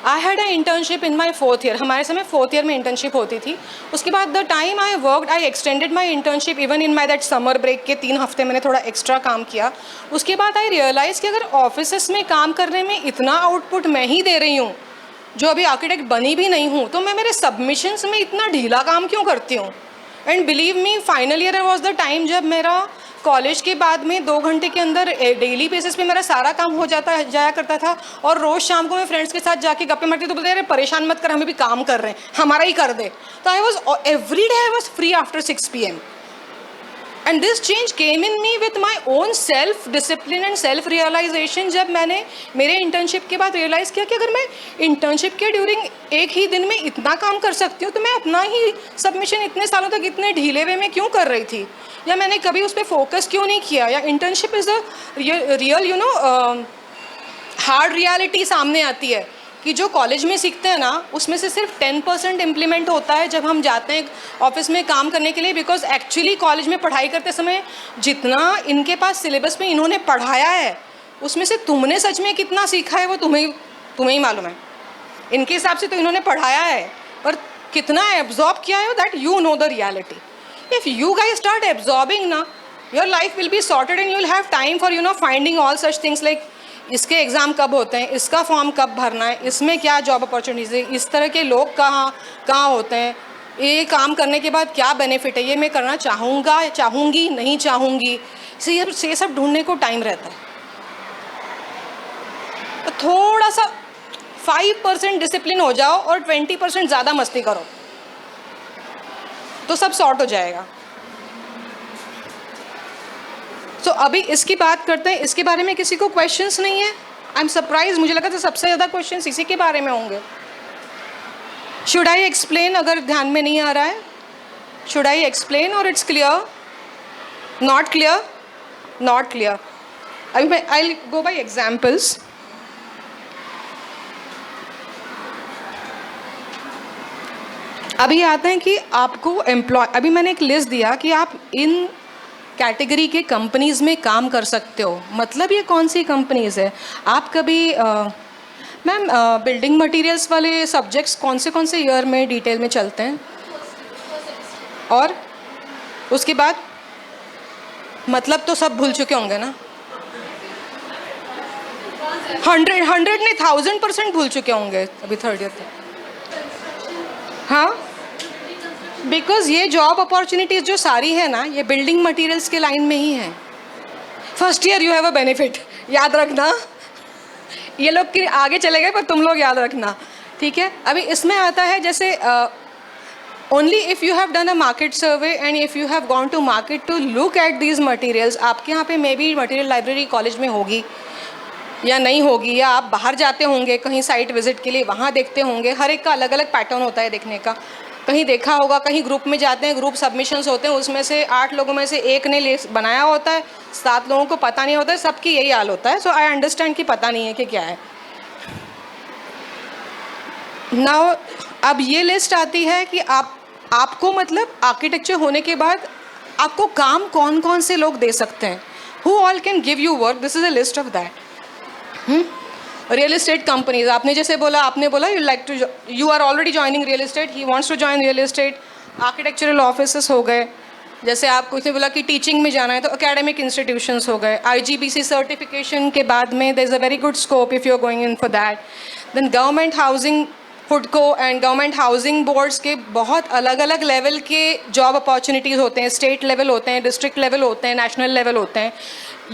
I had an internship in my 4th year. हमारे समय 4th year में internship होती थी. उसके बाद the time I worked, I extended my internship even in my that summer break के 3 हफ्ते मैंने थोड़ा एक्स्ट्रा काम किया. उसके बाद I realized कि अगर ऑफिसेस में काम करने में इतना आउटपुट मैं ही दे रही हूँ, जो अभी आर्किटेक्ट बनी भी नहीं हूँ, तो मैं मेरे सबमिशंस में इतना ढीला काम क्यों करती हूँ. And believe me, final year was the time जब मेरा कॉलेज के बाद में 2 घंटे के अंदर डेली बेसिस पे मेरा सारा काम हो जाया करता था. और रोज़ शाम को मैं फ्रेंड्स के साथ जाके गप्पे मारती, तो बोलते अरे परेशान मत कर, हमें भी काम कर रहे हैं, हमारा ही कर दे. तो I was every day I was free after 6 PM. And this change came in me with my own self discipline and self realisation. जब मैंने मेरे इंटर्नशिप के बाद रियलाइज़ किया कि अगर मैं इंटर्नशिप के ड्यूरिंग एक ही दिन में इतना काम कर सकती हूँ, तो मैं अपना ही सबमिशन इतने सालों तक इतने ढीले वे में क्यों कर रही थी, या मैंने कभी उस पर फोकस क्यों नहीं किया. या internship is a real hard reality सामने आती है कि जो कॉलेज में सीखते हैं ना उसमें से सिर्फ 10% इम्प्लीमेंट होता है जब हम जाते हैं ऑफिस में काम करने के लिए, बिकॉज एक्चुअली कॉलेज में पढ़ाई करते समय जितना इनके पास सिलेबस में इन्होंने पढ़ाया है उसमें से तुमने सच में कितना सीखा है वो तुम्हें ही मालूम है। इनके हिसाब से तो इन्होंने पढ़ाया है पर कितना एब्जॉर्ब किया है that you know the reality. If you guys start absorbing ना, your life will be sorted and you will have time for finding all such things like इसके एग्ज़ाम कब होते हैं, इसका फॉर्म कब भरना है, इसमें क्या जॉब अपॉर्चुनिटीज़ है, इस तरह के लोग कहाँ होते हैं, ये काम करने के बाद क्या बेनिफिट है, ये मैं करना चाहूँगी नहीं चाहूँगी, ये सब ढूंढने को टाइम रहता है। तो थोड़ा सा 5% डिसिप्लिन हो जाओ और 20% ज़्यादा मस्ती करो तो सब सॉर्ट हो जाएगा। तो अभी इसकी बात करते हैं, इसके बारे में किसी को क्वेश्चंस नहीं है? आई एम सरप्राइज, मुझे लगा था सबसे ज़्यादा क्वेश्चंस इसी के बारे में होंगे। शुड आई एक्सप्लेन अगर ध्यान में नहीं आ रहा है? शुड आई एक्सप्लेन और it's clear? Not clear? Not clear. अभी मैं आई गो बाई एग्जाम्पल्स। अभी आते हैं कि आपको अभी मैंने एक लिस्ट दिया कि आप इन कैटेगरी के कंपनीज़ में काम कर सकते हो। मतलब ये कौन सी कंपनीज़ है? आप कभी मैम बिल्डिंग मटेरियल्स वाले सब्जेक्ट्स कौन से ईयर में डिटेल में चलते हैं? और उसके बाद मतलब तो सब भूल चुके होंगे ना? 100 ने 1000% भूल चुके होंगे अभी थर्ड ईयर तक। हाँ, बिकॉज ये जॉब अपॉर्चुनिटीज़ जो सारी है ना ये बिल्डिंग मटेरियल्स के लाइन में ही है। First year you have a benefit, याद रखना। ये लोग के आगे चले गए पर तुम लोग याद रखना, ठीक है? अभी इसमें आता है जैसे only if you have done a market survey and if you have gone to market to look at these materials. आपके यहाँ पे maybe material library college में होगी या नहीं होगी, या आप बाहर जाते होंगे कहीं साइट विजिट के लिए, वहाँ देखते होंगे। हर एक का अलग अलग पैटर्न होता है देखने का। कहीं देखा होगा, कहीं ग्रुप में जाते हैं, ग्रुप सबमिशंस होते हैं, उसमें से 8 लोगों में से एक ने बनाया होता है, 7 लोगों को पता नहीं होता है। सबकी यही हाल होता है। सो आई अंडरस्टैंड कि पता नहीं है कि क्या है। नाउ अब ये लिस्ट आती है कि आपको मतलब आर्किटेक्चर होने के बाद आपको काम कौन कौन से लोग दे सकते हैं। Who all can give you work, this is a list of that. Real estate companies, आपने बोला you are already joining real estate, he wants to join real estate. Architectural offices हो गए, जैसे आपको इसने बोला कि टीचिंग में जाना है तो एकेडमिक इंस्टीट्यूशंस हो गए। IGBC सर्टिफिकेशन के बाद में there is a very good scope if you are going in for that. Then government housing, फुडको एंड गवर्नमेंट हाउसिंग बोर्ड्स के बहुत अलग अलग लेवल के जॉब अपॉर्चुनिटीज़ होते हैं। स्टेट लेवल होते हैं, डिस्ट्रिक्ट लेवल होते हैं, नेशनल लेवल होते हैं।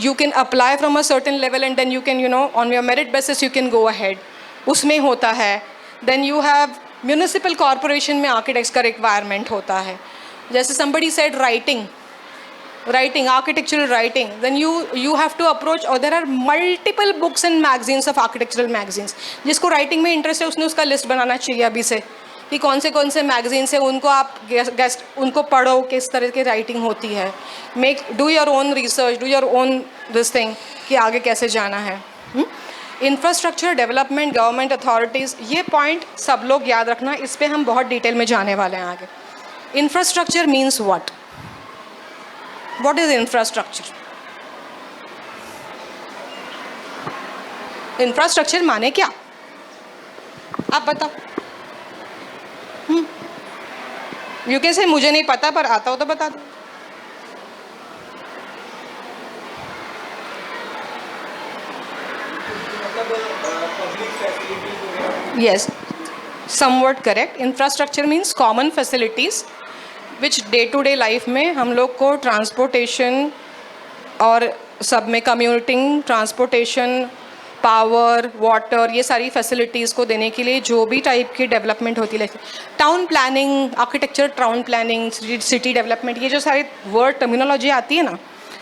You can apply from a certain level and then you can, on your merit basis you can go ahead. उसमें होता है। Then you have municipal corporation में architects का requirement होता है। जैसे somebody said writing, architectural writing. Then you have to approach, or there are multiple books and magazines of architectural magazines. जिसको writing में interest है उसने उसका list बनाना चाहिए अभी से कि कौन से मैगजीन्स हैं, उनको आप गेस्ट उनको पढ़ो, किस तरह की राइटिंग होती है। Do your own research, do your own this thing कि आगे कैसे जाना है। इंफ्रास्ट्रक्चर डेवलपमेंट, गवर्नमेंट अथॉरिटीज़, ये पॉइंट सब लोग याद रखना। इस पर हम बहुत डिटेल में जाने वाले हैं आगे। Infrastructure means what is infrastructure? Infrastructure माने क्या? आप बताओ। यू कैन से मुझे नहीं पता पर आता हो तो बता दो। Yes, somewhat correct. Infrastructure means common facilities which day to day life में हम लोग को ट्रांसपोर्टेशन और सब में कम्यूटिंग, ट्रांसपोर्टेशन, पावर, वाटर, ये सारी फैसिलिटीज़ को देने के लिए जो भी टाइप की डेवलपमेंट होती है, town planning, architecture, town planning, city development, ये जो सारे वर्ड टर्मिनोलॉजी आती है ना,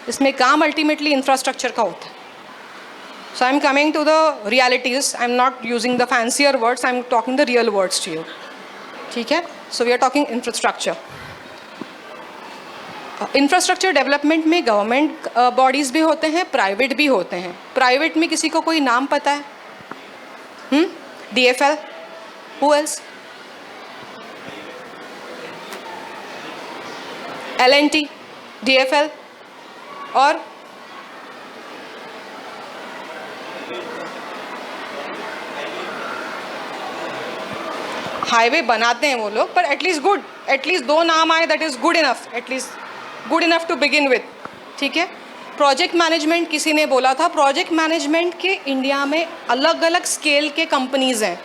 इसमें काम अल्टीमेटली इंफ्रास्ट्रक्चर का होता है। So I'm coming to the realities. I'm not using the fancier words. I'm talking the real words to you. ठीक है? So we are talking infrastructure. Infrastructure development में गवर्नमेंट बॉडीज़ भी होते हैं, प्राइवेट भी होते हैं। प्राइवेट में किसी को कोई नाम पता है? DFL, who else? L&T, DFL, और हाईवे बनाते हैं वो लोग, पर एटलीस्ट गुड, एटलीस्ट 2 नाम आए, that is good enough, at least good enough to begin with. ठीक है. प्रोजेक्ट मैनेजमेंट किसी ने बोला था. प्रोजेक्ट मैनेजमेंट के इंडिया में अलग अलग स्केल के कंपनीज़ हैं.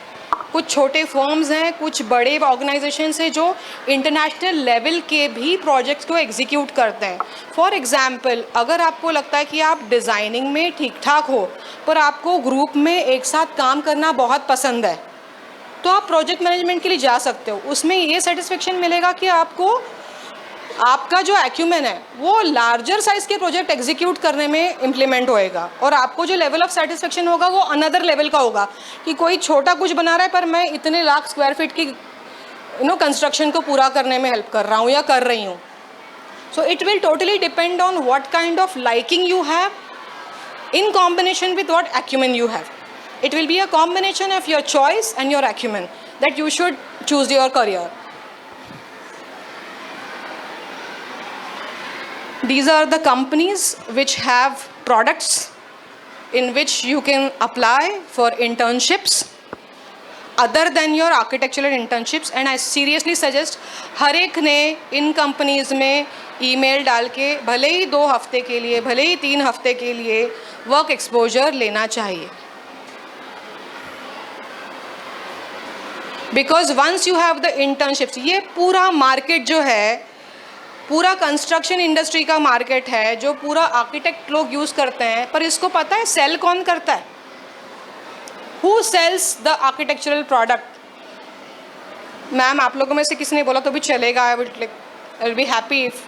कुछ छोटे फर्म्स हैं, कुछ बड़े ऑर्गेनाइजेशंस हैं जो इंटरनेशनल लेवल के भी प्रोजेक्ट्स को एग्जीक्यूट करते हैं. फॉर एग्जांपल, अगर आपको लगता है कि आप डिज़ाइनिंग में ठीक ठाक हो पर आपको ग्रुप में एक साथ काम करना बहुत पसंद है, तो आप प्रोजेक्ट मैनेजमेंट के लिए जा सकते हो. उसमें ये सेटिस्फेक्शन मिलेगा कि आपको आपका जो एक्यूमेन है वो लार्जर साइज़ के प्रोजेक्ट एग्जीक्यूट करने में इम्प्लीमेंट होएगा, और आपको जो लेवल ऑफ सेटिस्फेक्शन होगा वो अनदर लेवल का होगा कि कोई छोटा कुछ बना रहा है पर मैं इतने लाख स्क्वायर फीट की कंस्ट्रक्शन को पूरा करने में हेल्प कर रहा हूँ या कर रही हूँ. So it will totally depend on what kind of liking you have in combination with what acumen you have. It will be a combination of your choice and your acumen that you should choose your career. These are the companies which have products in which you can apply for internships other than your architectural internships, and I seriously suggest हर एक ने इन companies में email डाल के भले ही 2 हफ्ते के लिए, भले ही 3 हफ्ते के लिए वर्क एक्सपोजर लेना चाहिए. Because once you have the internships, ये पूरा मार्केट जो है, पूरा कंस्ट्रक्शन इंडस्ट्री का मार्केट है जो पूरा आर्किटेक्ट लोग यूज़ करते हैं, पर इसको पता है सेल कौन करता है? Who sells the architectural product? Ma'am आप लोगों में से किसी ने बोला तो भी चलेगा, I will be happy if.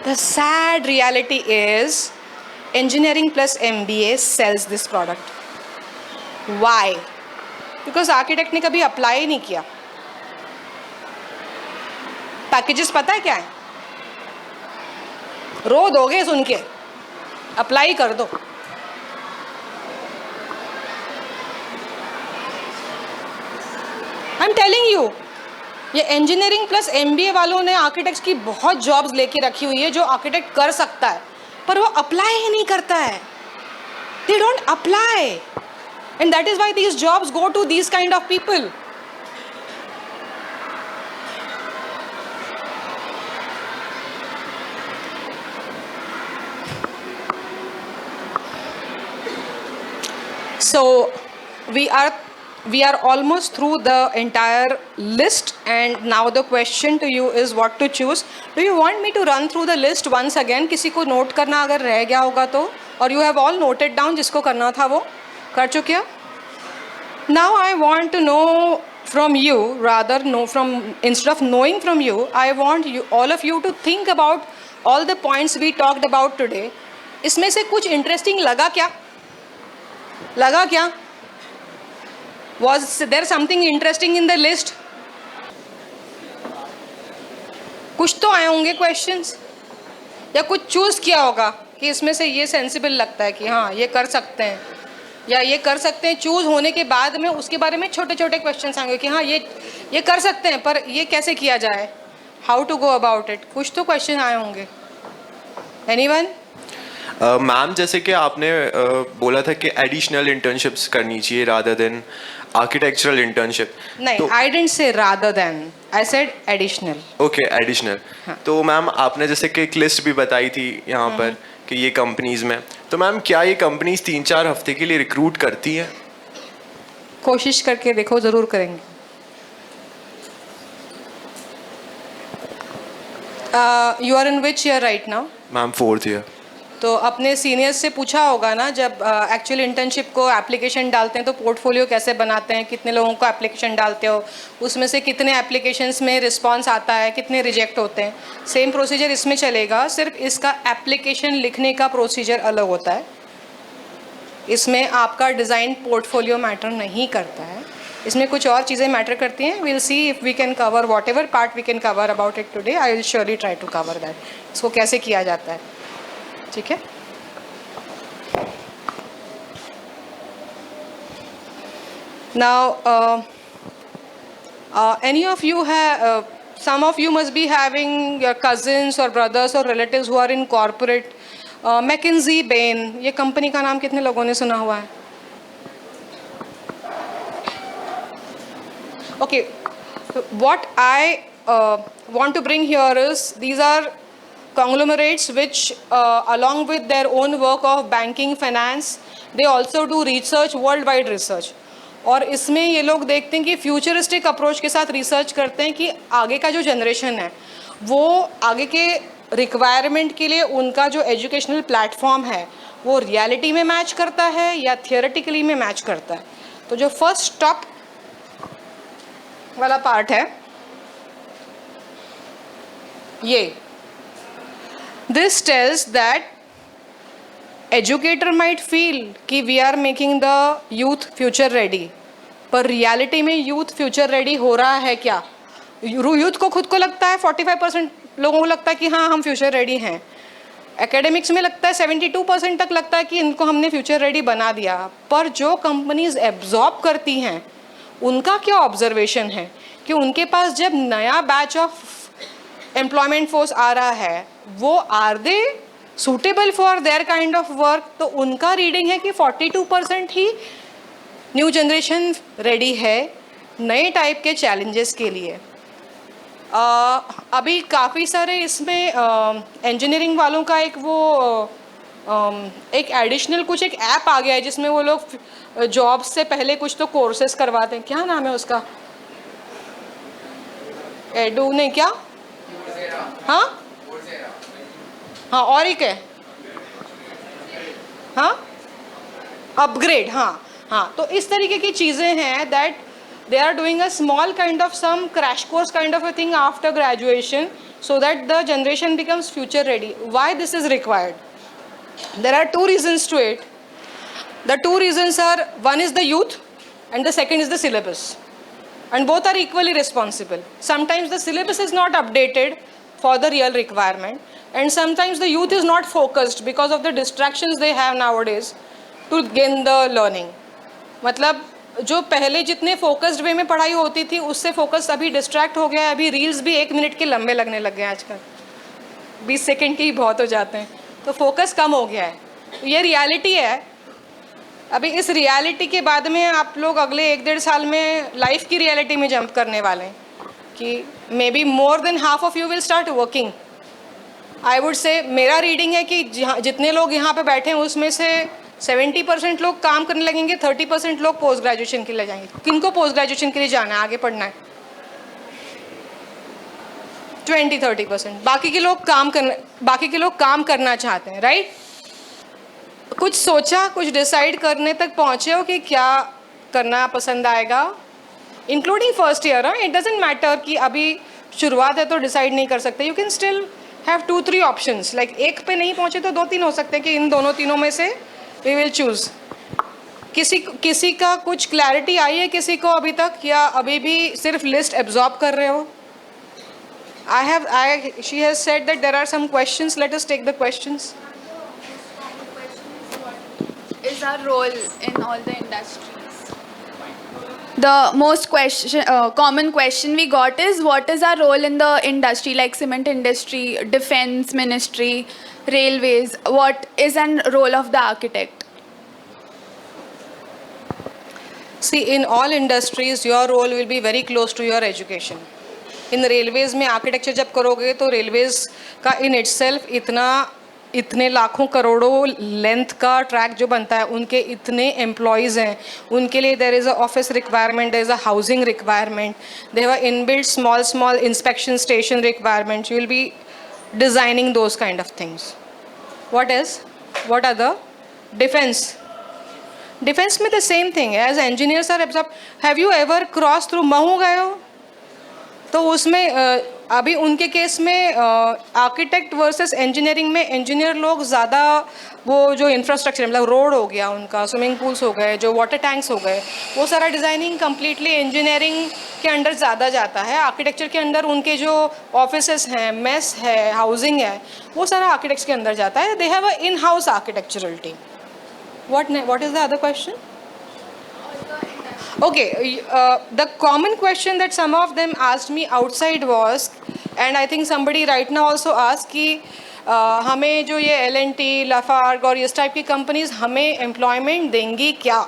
The sad reality is engineering plus MBA sells this product. Why? Because architect ने कभी अप्लाई ही नहीं किया. पैकेजेस पता है क्या है? रो दोगे सुन के, अप्लाई कर दो. आई एम टेलिंग यू, ये इंजीनियरिंग प्लस MBA वालों ने आर्किटेक्ट्स की बहुत जॉब्स लेके रखी हुई है जो आर्किटेक्ट कर सकता है, पर वो अप्लाई ही नहीं करता है. They don't apply, and that is why these jobs go to these kind of people. So we are almost through the entire list, and now the question to you is what to choose. Do you want me to run through the list once again? किसी को note करना अगर रह गया होगा तो, और you have all noted down जिसको करना था वो कर चुके हो. Now I want to know from you, rather know from, instead of knowing from you, I want you, all of you to think about all the points we talked about today. इसमें से कुछ interesting लगा क्या? लगा क्या? Was there something interesting in the list? कुछ तो आए होंगे क्वेश्चंस, या कुछ चूज किया होगा कि इसमें से ये सेंसिबल लगता है कि हाँ ये कर सकते हैं, या ये कर सकते हैं. चूज होने के बाद में उसके बारे में छोटे छोटे क्वेश्चंस आएंगे कि हाँ ये कर सकते हैं, पर ये कैसे किया जाए, how to go about it. कुछ तो क्वेश्चन आए होंगे. एनीवन? मैम जैसे कि आपने बोला था कि एडिशनल इंटर्नशिप्स करनी चाहिए रादर देन आर्किटेक्चरल इंटर्नशिप. नहीं, I didn't say rather than, I said additional. Okay, additional. तो मैम आपने जैसे कि एक लिस्ट भी बताई थी यहाँ पर कि ये कंपनीज में, तो मैम क्या ये कंपनीज 3-4 हफ्ते के लिए रिक्रूट करती हैं? कोशिश करके देखो, ज़रूर करेंगे. You are in which year right now? Ma'am 4th year. तो अपने सीनियर्स से पूछा होगा ना, जब एक्चुअल इंटर्नशिप को एप्लीकेशन डालते हैं तो पोर्टफोलियो कैसे बनाते हैं, कितने लोगों को एप्लीकेशन डालते हो, उसमें से कितने एप्लीकेशंस में रिस्पांस आता है, कितने रिजेक्ट होते हैं. सेम प्रोसीजर इसमें चलेगा, सिर्फ इसका एप्लीकेशन लिखने का प्रोसीजर अलग होता है. इसमें आपका डिज़ाइन पोर्टफोलियो मैटर नहीं करता है, इसमें कुछ और चीज़ें मैटर करती हैं. We'll see if we can cover whatever part we can cover about it today. I will surely try to cover that. इसको कैसे किया जाता है, ठीक है. Now, any of you have, some of you must be having your cousins or brothers or relatives who are in corporate. McKinsey, Bain, ये company का नाम कितने लोगों ने सुना हुआ है? Okay, what I want to bring here is these are conglomerates which, along with their own work of banking, finance, they also do research, worldwide research. और इसमें ये लोग देखते हैं कि फ्यूचरिस्टिक अप्रोच के साथ रिसर्च करते हैं कि आगे का जो जनरेशन है वो आगे के रिक्वायरमेंट के लिए उनका जो एजुकेशनल प्लेटफॉर्म है वो रियलिटी में मैच करता है या थियोरेटिकली में मैच करता है. तो जो फर्स्ट स्टॉप वाला पार्ट है ये, this tells that educator might feel कि we are making the youth future ready, पर रियलिटी में यूथ फ्यूचर रेडी हो रहा है क्या? यूथ को खुद को लगता है, 45% लोगों को लगता है कि हाँ हम फ्यूचर रेडी हैं. एकेडमिक्स में लगता है 72% तक लगता है कि इनको हमने फ्यूचर रेडी बना दिया. पर जो कंपनीज एब्जॉर्ब करती हैं उनका क्या ऑब्जर्वेशन है कि उनके पास जब नया बैच ऑफ एम्प्लॉयमेंट फोर्स आ रहा है वो are they suitable for their kind of work. तो उनका रीडिंग है कि 42% ही न्यू जनरेशन रेडी है नए टाइप के चैलेंजेस के लिए. अभी काफ़ी सारे इसमें इंजीनियरिंग वालों का एक वो एक एडिशनल कुछ एक ऐप आ गया है जिसमें वो लोग जॉब से पहले कुछ तो कोर्सेज करवाते हैं. क्या नाम है उसका? एडू ने क्या? हाँ हाँ, और एक है हाँ अपग्रेड. हाँ हाँ, तो इस तरीके की चीज़ें हैं that they are doing a small kind of some crash course kind of a thing after graduation so that the generation becomes future ready. Why this is required? There are two reasons to it. The two reasons are, one is the youth and the second is the syllabus, and both are equally responsible. Sometimes the syllabus is not updated for the real requirement, and sometimes the youth is not focused because of the distractions they have nowadays to gain the learning. मतलब जो पहले जितने focused वे में पढ़ाई होती थी उससे focus अभी डिस्ट्रैक्ट हो गया है. अभी रील्स भी 1 मिनट के लंबे लगने लग गए हैं आजकल, 20 सेकंड के ही बहुत हो जाते हैं. तो फोकस कम हो गया है. ये रियलिटी है. अभी इस रियलिटी के बाद में आप लोग अगले 1-1.5 साल में लाइफ की रियलिटी में जंप करने वाले हैं कि may be more than half of you will start working. I would say मेरा रीडिंग है कि जितने लोग यहाँ पे बैठे हैं उसमें से 70% लोग काम करने लगेंगे, 30% लोग पोस्ट ग्रेजुएशन के लिए जाएंगे. किनको पोस्ट ग्रेजुएशन के लिए जाना है, आगे पढ़ना है? 20-30%. बाकी के लोग काम करना चाहते हैं, राइट? कुछ सोचा, कुछ डिसाइड करने तक पहुँचे हो कि क्या करना पसंद आएगा, including first year. It doesn't matter कि अभी शुरुआत है तो डिसाइड नहीं कर सकते. You can still have 2-3 options. Like एक पे नहीं पहुँचे तो 2-3 हो सकते हैं कि इन दोनों तीनों में से we will choose. किसी का कुछ क्लैरिटी आई है किसी को अभी तक, या अभी भी सिर्फ लिस्ट एब्जॉर्ब कर रहे हो? she has said that there are some questions. Let us take the questions. Is our role in all the industries? The most common question we got is, what is our role in the industry, like cement industry, defense ministry, railways? What is an role of the architect? See, in all industries your role will be very close to your education. In railways में architecture जब करोगे तो railways का in itself इतने लाखों करोड़ों length का track जो बनता है, उनके इतने एम्प्लॉयज़ हैं, उनके लिए there is a office requirement, there is a housing requirement, they have inbuilt small inspection station requirement. You will be designing those kind of things. What else? What other? Defense में the same thing. As engineers are absorbed. Have you ever crossed through Mhow गए हो? तो उसमें अभी उनके case में architect versus engineering में engineer लोग ज़्यादा वो जो इंफ्रास्ट्रक्चर मतलब रोड हो गया, उनका स्विमिंग पूल्स हो गए, जो वाटर टैंक्स हो गए, वो सारा डिज़ाइनिंग कम्प्लीटली इंजीनियरिंग के अंडर ज़्यादा जाता है. आर्किटेक्चर के अंदर उनके जो ऑफिसेस हैं, मेस है, हाउसिंग है, वो सारा आर्किटेक्ट्स के अंदर जाता है. They have a in house architectural team. What is the other question? Okay, the common question that some of them asked me outside was, and I think somebody right now also asked कि हमें जो ये L&T, Lafarge और इस type की companies हमें employment देंगी क्या,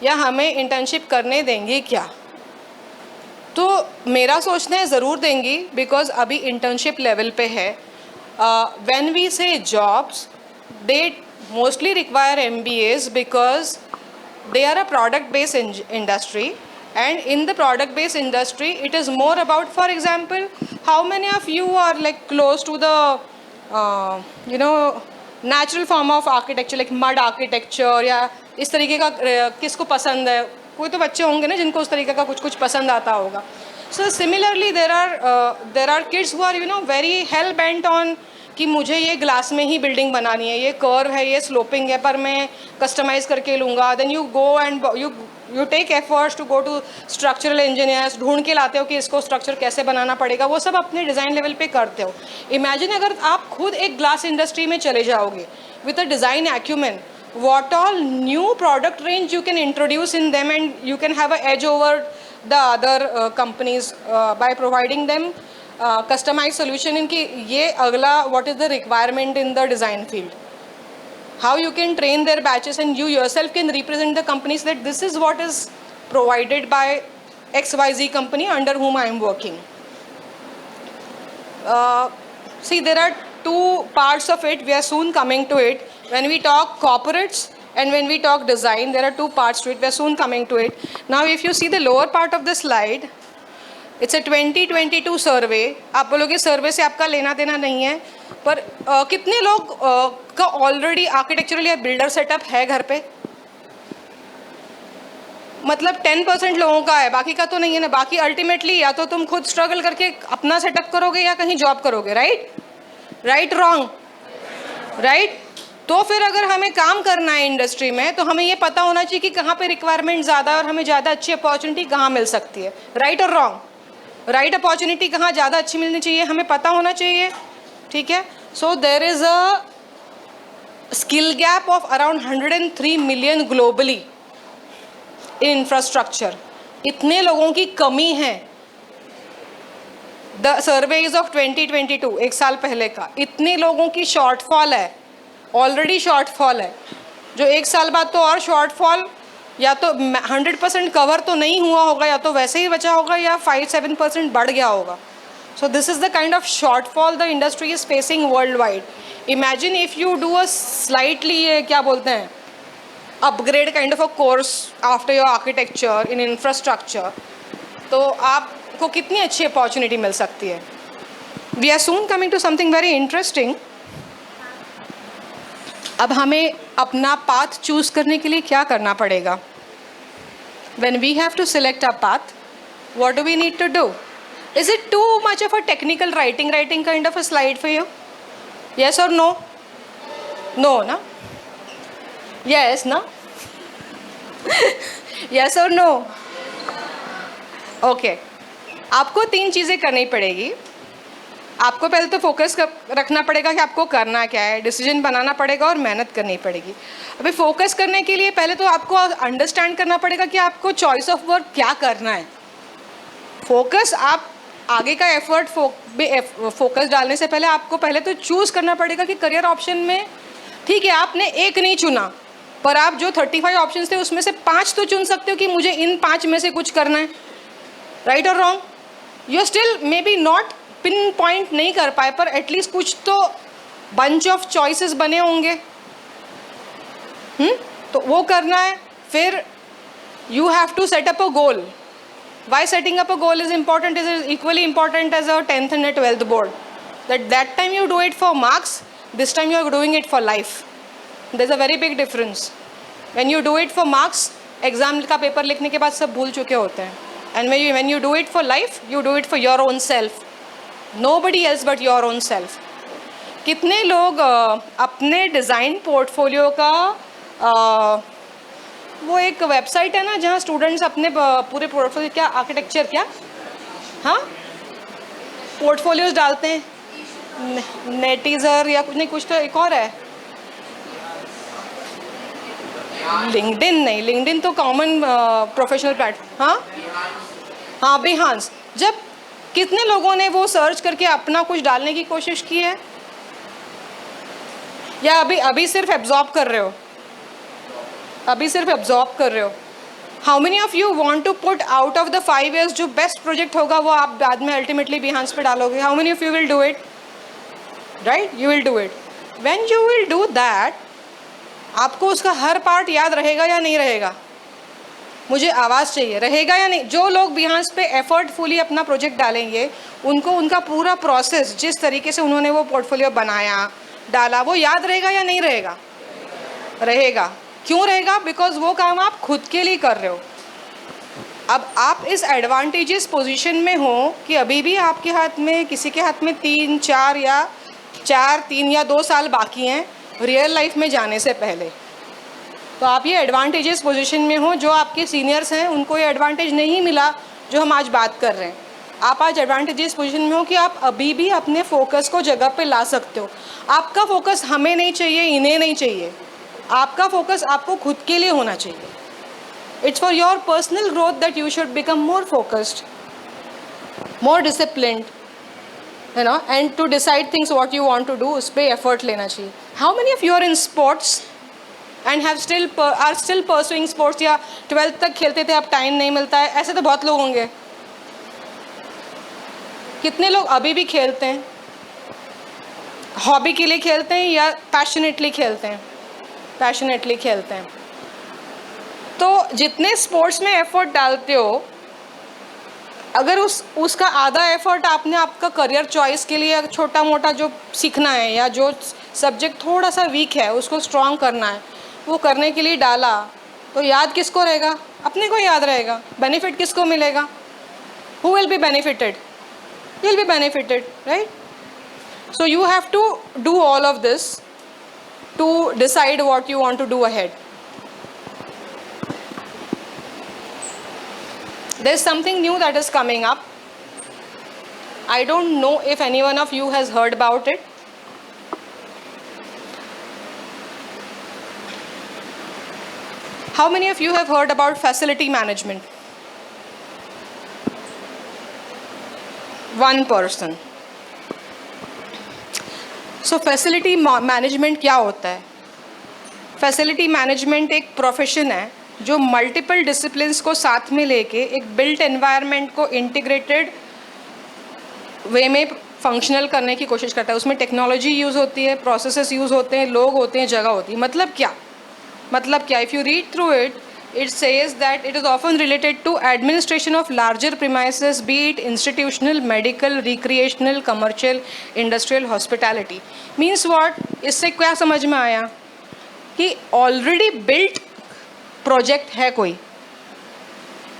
या हमें इंटर्नशिप करने देंगी क्या. तो मेरा सोचना है ज़रूर देंगी, बिकॉज अभी इंटर्नशिप लेवल पे है. व्हेन वी से jobs, they mostly require MBAs because they are a product based industry, and in the product based industry it is more about, for example, how many of you are like close to the natural form of architecture like mud architecture, या इस तरीके का किसको पसंद है. कोई तो बच्चे होंगे ना जिनको उस तरीके का कुछ पसंद आता होगा. So similarly there are kids who are very hell bent on कि मुझे ये ग्लास में ही बिल्डिंग बनानी है, ये कर्व है, ये स्लोपिंग है, पर मैं कस्टमाइज़ करके लूँगा. Then you go and you take efforts to go to structural engineers, ढूंढ के लाते हो कि इसको स्ट्रक्चर कैसे बनाना पड़ेगा. वो सब अपने डिज़ाइन लेवल पे करते हो. इमेजिन अगर आप खुद एक ग्लास इंडस्ट्री में चले जाओगे with a design acumen, what all new product range you can introduce in them, and you can have an edge over the other companies by providing them customized solution in ki ye agla what is the requirement in the design field, how you can train their batches, and you yourself can represent the companies that this is what is provided by XYZ company under whom I am working. See, there are two parts of it. We are soon coming to it. When we talk corporates and when we talk design, there are two parts to it. We are soon coming to it. Now, if you see the lower part of the slide, it's a 2022 survey. आप बोलोगे सर्वे से आपका लेना देना नहीं है, पर कितने लोग का ऑलरेडी आर्किटेक्चरल या बिल्डर सेटअप है घर पे? मतलब 10% लोगों का है, बाकी का तो नहीं है ना. बाकी अल्टीमेटली या तो तुम खुद स्ट्रगल करके अपना सेटअप करोगे या कहीं जॉब करोगे. Right wrong. तो फिर अगर हमें काम करना है इंडस्ट्री में, तो हमें ये पता होना चाहिए कि कहाँ पे रिक्वायरमेंट ज़्यादा है और हमें ज़्यादा अच्छी अपॉर्चुनिटी कहाँ मिल सकती है. राइट और रॉन्ग? राइट अपॉर्चुनिटी कहाँ ज़्यादा अच्छी मिलनी चाहिए, हमें पता होना चाहिए. ठीक है. So there is a skill gap of around 103 million globally in infrastructure. इतने लोगों की कमी है. द सर्वे इज ऑफ 2022, एक साल पहले का. इतने लोगों की शॉर्टफॉल है, ऑलरेडी शॉर्टफॉल है, जो एक साल बाद तो और शॉर्टफॉल या तो 100% कवर तो नहीं हुआ होगा, या तो वैसे ही बचा होगा, या 5-7% बढ़ गया होगा. So this is the kind of shortfall the industry is facing worldwide. Imagine if you do a slightly क्या बोलते हैं upgrade kind of a course after your architecture in infrastructure, तो आपको कितनी अच्छी अपॉर्चुनिटी मिल सकती है. We are soon coming to something very interesting. अब हमें अपना पाथ चूज़ करने के लिए क्या करना पड़ेगा? When we have to select our path, what do we need to do? Is it too much of a technical writing kind of a slide for you? Yes or no? No, na? Yes, na? Yes or no? Okay. आपको 3 चीज़ें करनी पड़ेगी. आपको पहले तो focus रखना पड़ेगा कि आपको करना क्या है, डिसीजन बनाना पड़ेगा और मेहनत करनी पड़ेगी. अभी फोकस करने के लिए पहले तो आपको अंडरस्टैंड करना पड़ेगा कि आपको चॉइस ऑफ वर्क क्या करना है. फोकस आप आगे का एफर्ट फोकस डालने से पहले आपको पहले तो चूज़ करना पड़ेगा कि करियर ऑप्शन में, ठीक है आपने एक नहीं चुना, पर आप जो 35 ऑप्शन थे उसमें से 5 तो चुन सकते हो कि मुझे इन 5 में से कुछ करना है. राइट और wrong? You still may be not pin point नहीं कर पाए, पर एटलीस्ट कुछ तो बंच ऑफ चॉइसेस बने होंगे. तो वो करना है. फिर you have to set up a goal. Why setting up a goal is important, is equally important as a 10th and a 12th board. That time you do it for marks, this time you are doing it for life. There's a very big difference. When you do it for marks, exam का paper लिखने के बाद सब भूल चुके होते हैं. And when you do it for life, you do it for your own self. Nobody else but your own self. कितने लोग अपने डिज़ाइन पोर्टफोलियो का वो एक वेबसाइट है ना जहाँ स्टूडेंट्स अपने पूरे पोर्टफोलियो क्या आर्किटेक्चर क्या पोर्टफोलियोज डालते हैं, नेटीजर या कुछ नहीं, कुछ तो एक और है, लिंक्डइन नहीं, लिंक्डइन तो कॉमन प्रोफेशनल प्लेटफॉर्म। हाँ हाँ बिहांस। जब कितने लोगों ने वो सर्च करके अपना कुछ डालने की कोशिश की है, या अभी सिर्फ एब्जॉर्ब कर रहे हो? अभी सिर्फ एब्जॉर्ब कर रहे हो। How many of you want to put out of the 5 years जो बेस्ट प्रोजेक्ट होगा वो आप बाद में अल्टीमेटली बिहांस पे डालोगे? How many of you will do it? Right, you will do it. When you will do that, आपको उसका हर पार्ट याद रहेगा या नहीं रहेगा? मुझे आवाज़ चाहिए, रहेगा या नहीं? जो लोग बिहांस पे एफर्टफुली अपना प्रोजेक्ट डालेंगे, उनको उनका पूरा प्रोसेस, जिस तरीके से उन्होंने वो पोर्टफोलियो बनाया, डाला, वो याद रहेगा या नहीं रहेगा? रहेगा। क्यों रहेगा? बिकॉज वो काम आप खुद के लिए कर रहे हो। अब आप इस एडवांटेजेस पोजीशन में हो कि अभी भी आपके हाथ में, किसी के हाथ में 3 या 2 साल बाकी हैं रियल लाइफ में जाने से पहले। तो आप ये एडवांटेजेस पोजीशन में हो। जो आपके सीनियर्स हैं उनको ये एडवांटेज नहीं मिला जो हम आज बात कर रहे हैं। आप आज एडवांटेजेस पोजीशन में हो कि आप अभी भी अपने फोकस को जगह पे ला सकते हो। आपका फोकस हमें नहीं चाहिए, इन्हें नहीं चाहिए। आपका फोकस आपको खुद के लिए होना चाहिए। It's for your personal growth that you should become more focused, more disciplined, you know, and to decide things what you want to do, उस पर एफर्ट लेना चाहिए। How many of you are in sports and have still pursuing sports? या 12th तक खेलते थे, अब time नहीं मिलता है? ऐसे तो बहुत लोग होंगे। कितने लोग अभी भी खेलते हैं? हॉबी के लिए खेलते हैं या पैशनेटली खेलते हैं? पैशनेटली खेलते हैं। तो जितने स्पोर्ट्स में एफर्ट डालते हो, अगर उसका आधा एफर्ट आपने आपका करियर चॉइस के लिए छोटा मोटा जो सीखना है या जो सब्जेक्ट थोड़ा सा वीक है उसको स्ट्रॉन्ग करना है, वो करने के लिए डाला, तो याद किसको रहेगा? अपने को याद रहेगा। बेनिफिट किसको मिलेगा? Who will be benefited? You will be benefited, right? So you have to do all of this to decide what you want to do ahead. There's something new that is coming up. I don't know if anyone of you has heard about it. How many of you have heard about facility management? One person. So facility management क्या होता है? Facility management एक profession है जो multiple disciplines को साथ में लेके एक बिल्ट एनवायरनमेंट को इंटीग्रेटेड वे में फंक्शनल करने की कोशिश करता है। उसमें टेक्नोलॉजी यूज़ होती है, प्रोसेसेस यूज़ होते हैं, लोग होते हैं, जगह होती है। मतलब क्या? If you read through it, it says that it is often related to administration of larger premises, be it institutional, medical, recreational, commercial, industrial, hospitality. Means what? इससे क्या समझ में आया कि already built project है कोई,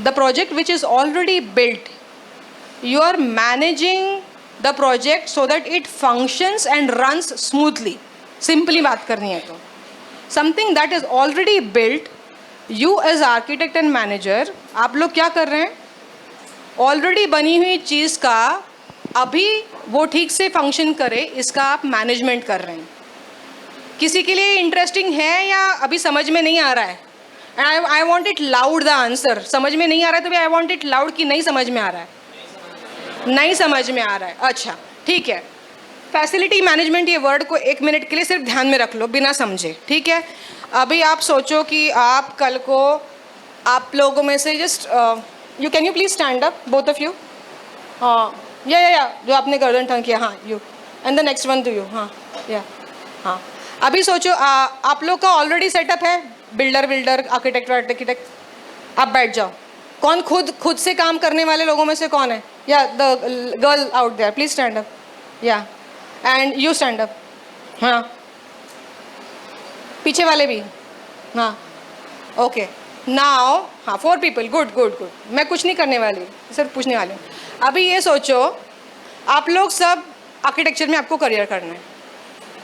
the project which is already built, you are managing the project so that it functions and runs smoothly. Simply बात करनी है तो something that is already built, you as architect and manager, आप लोग क्या कर रहे हैं? ऑलरेडी बनी हुई चीज़ का अभी वो ठीक से फंक्शन करे, इसका आप मैनेजमेंट कर रहे हैं। किसी के लिए इंटरेस्टिंग है या अभी समझ में नहीं आ रहा है? And I want it loud the answer. समझ में नहीं आ रहा है तो भी आई वॉन्ट इट लाउड कि नहीं समझ में आ रहा है? नहीं समझ में आ रहा है। अच्छा ठीक है। फैसिलिटी मैनेजमेंट ये वर्ड को 1 मिनट के लिए सिर्फ ध्यान में रख लो बिना समझे, ठीक है? अभी आप सोचो कि आप कल को, आप लोगों में से just you can you please stand up both of you? हाँ या जो आपने गर्दन टर्न किया, हाँ you, and the next one two you. हाँ या हाँ। अभी सोचो आप लोग का ऑलरेडी सेटअप है, बिल्डर आर्किटेक्ट। आप बैठ जाओ। कौन खुद से काम करने वाले लोगों में से कौन है? Yeah the girl out there please stand up. Yeah and you stand up. हाँ पीछे वाले भी। हाँ ओके नाउ। हाँ 4 people, गुड। मैं कुछ नहीं करने वाली, सिर्फ पूछने वाली हूँ। अभी ये सोचो आप लोग सब आर्किटेक्चर में आपको करियर करना है,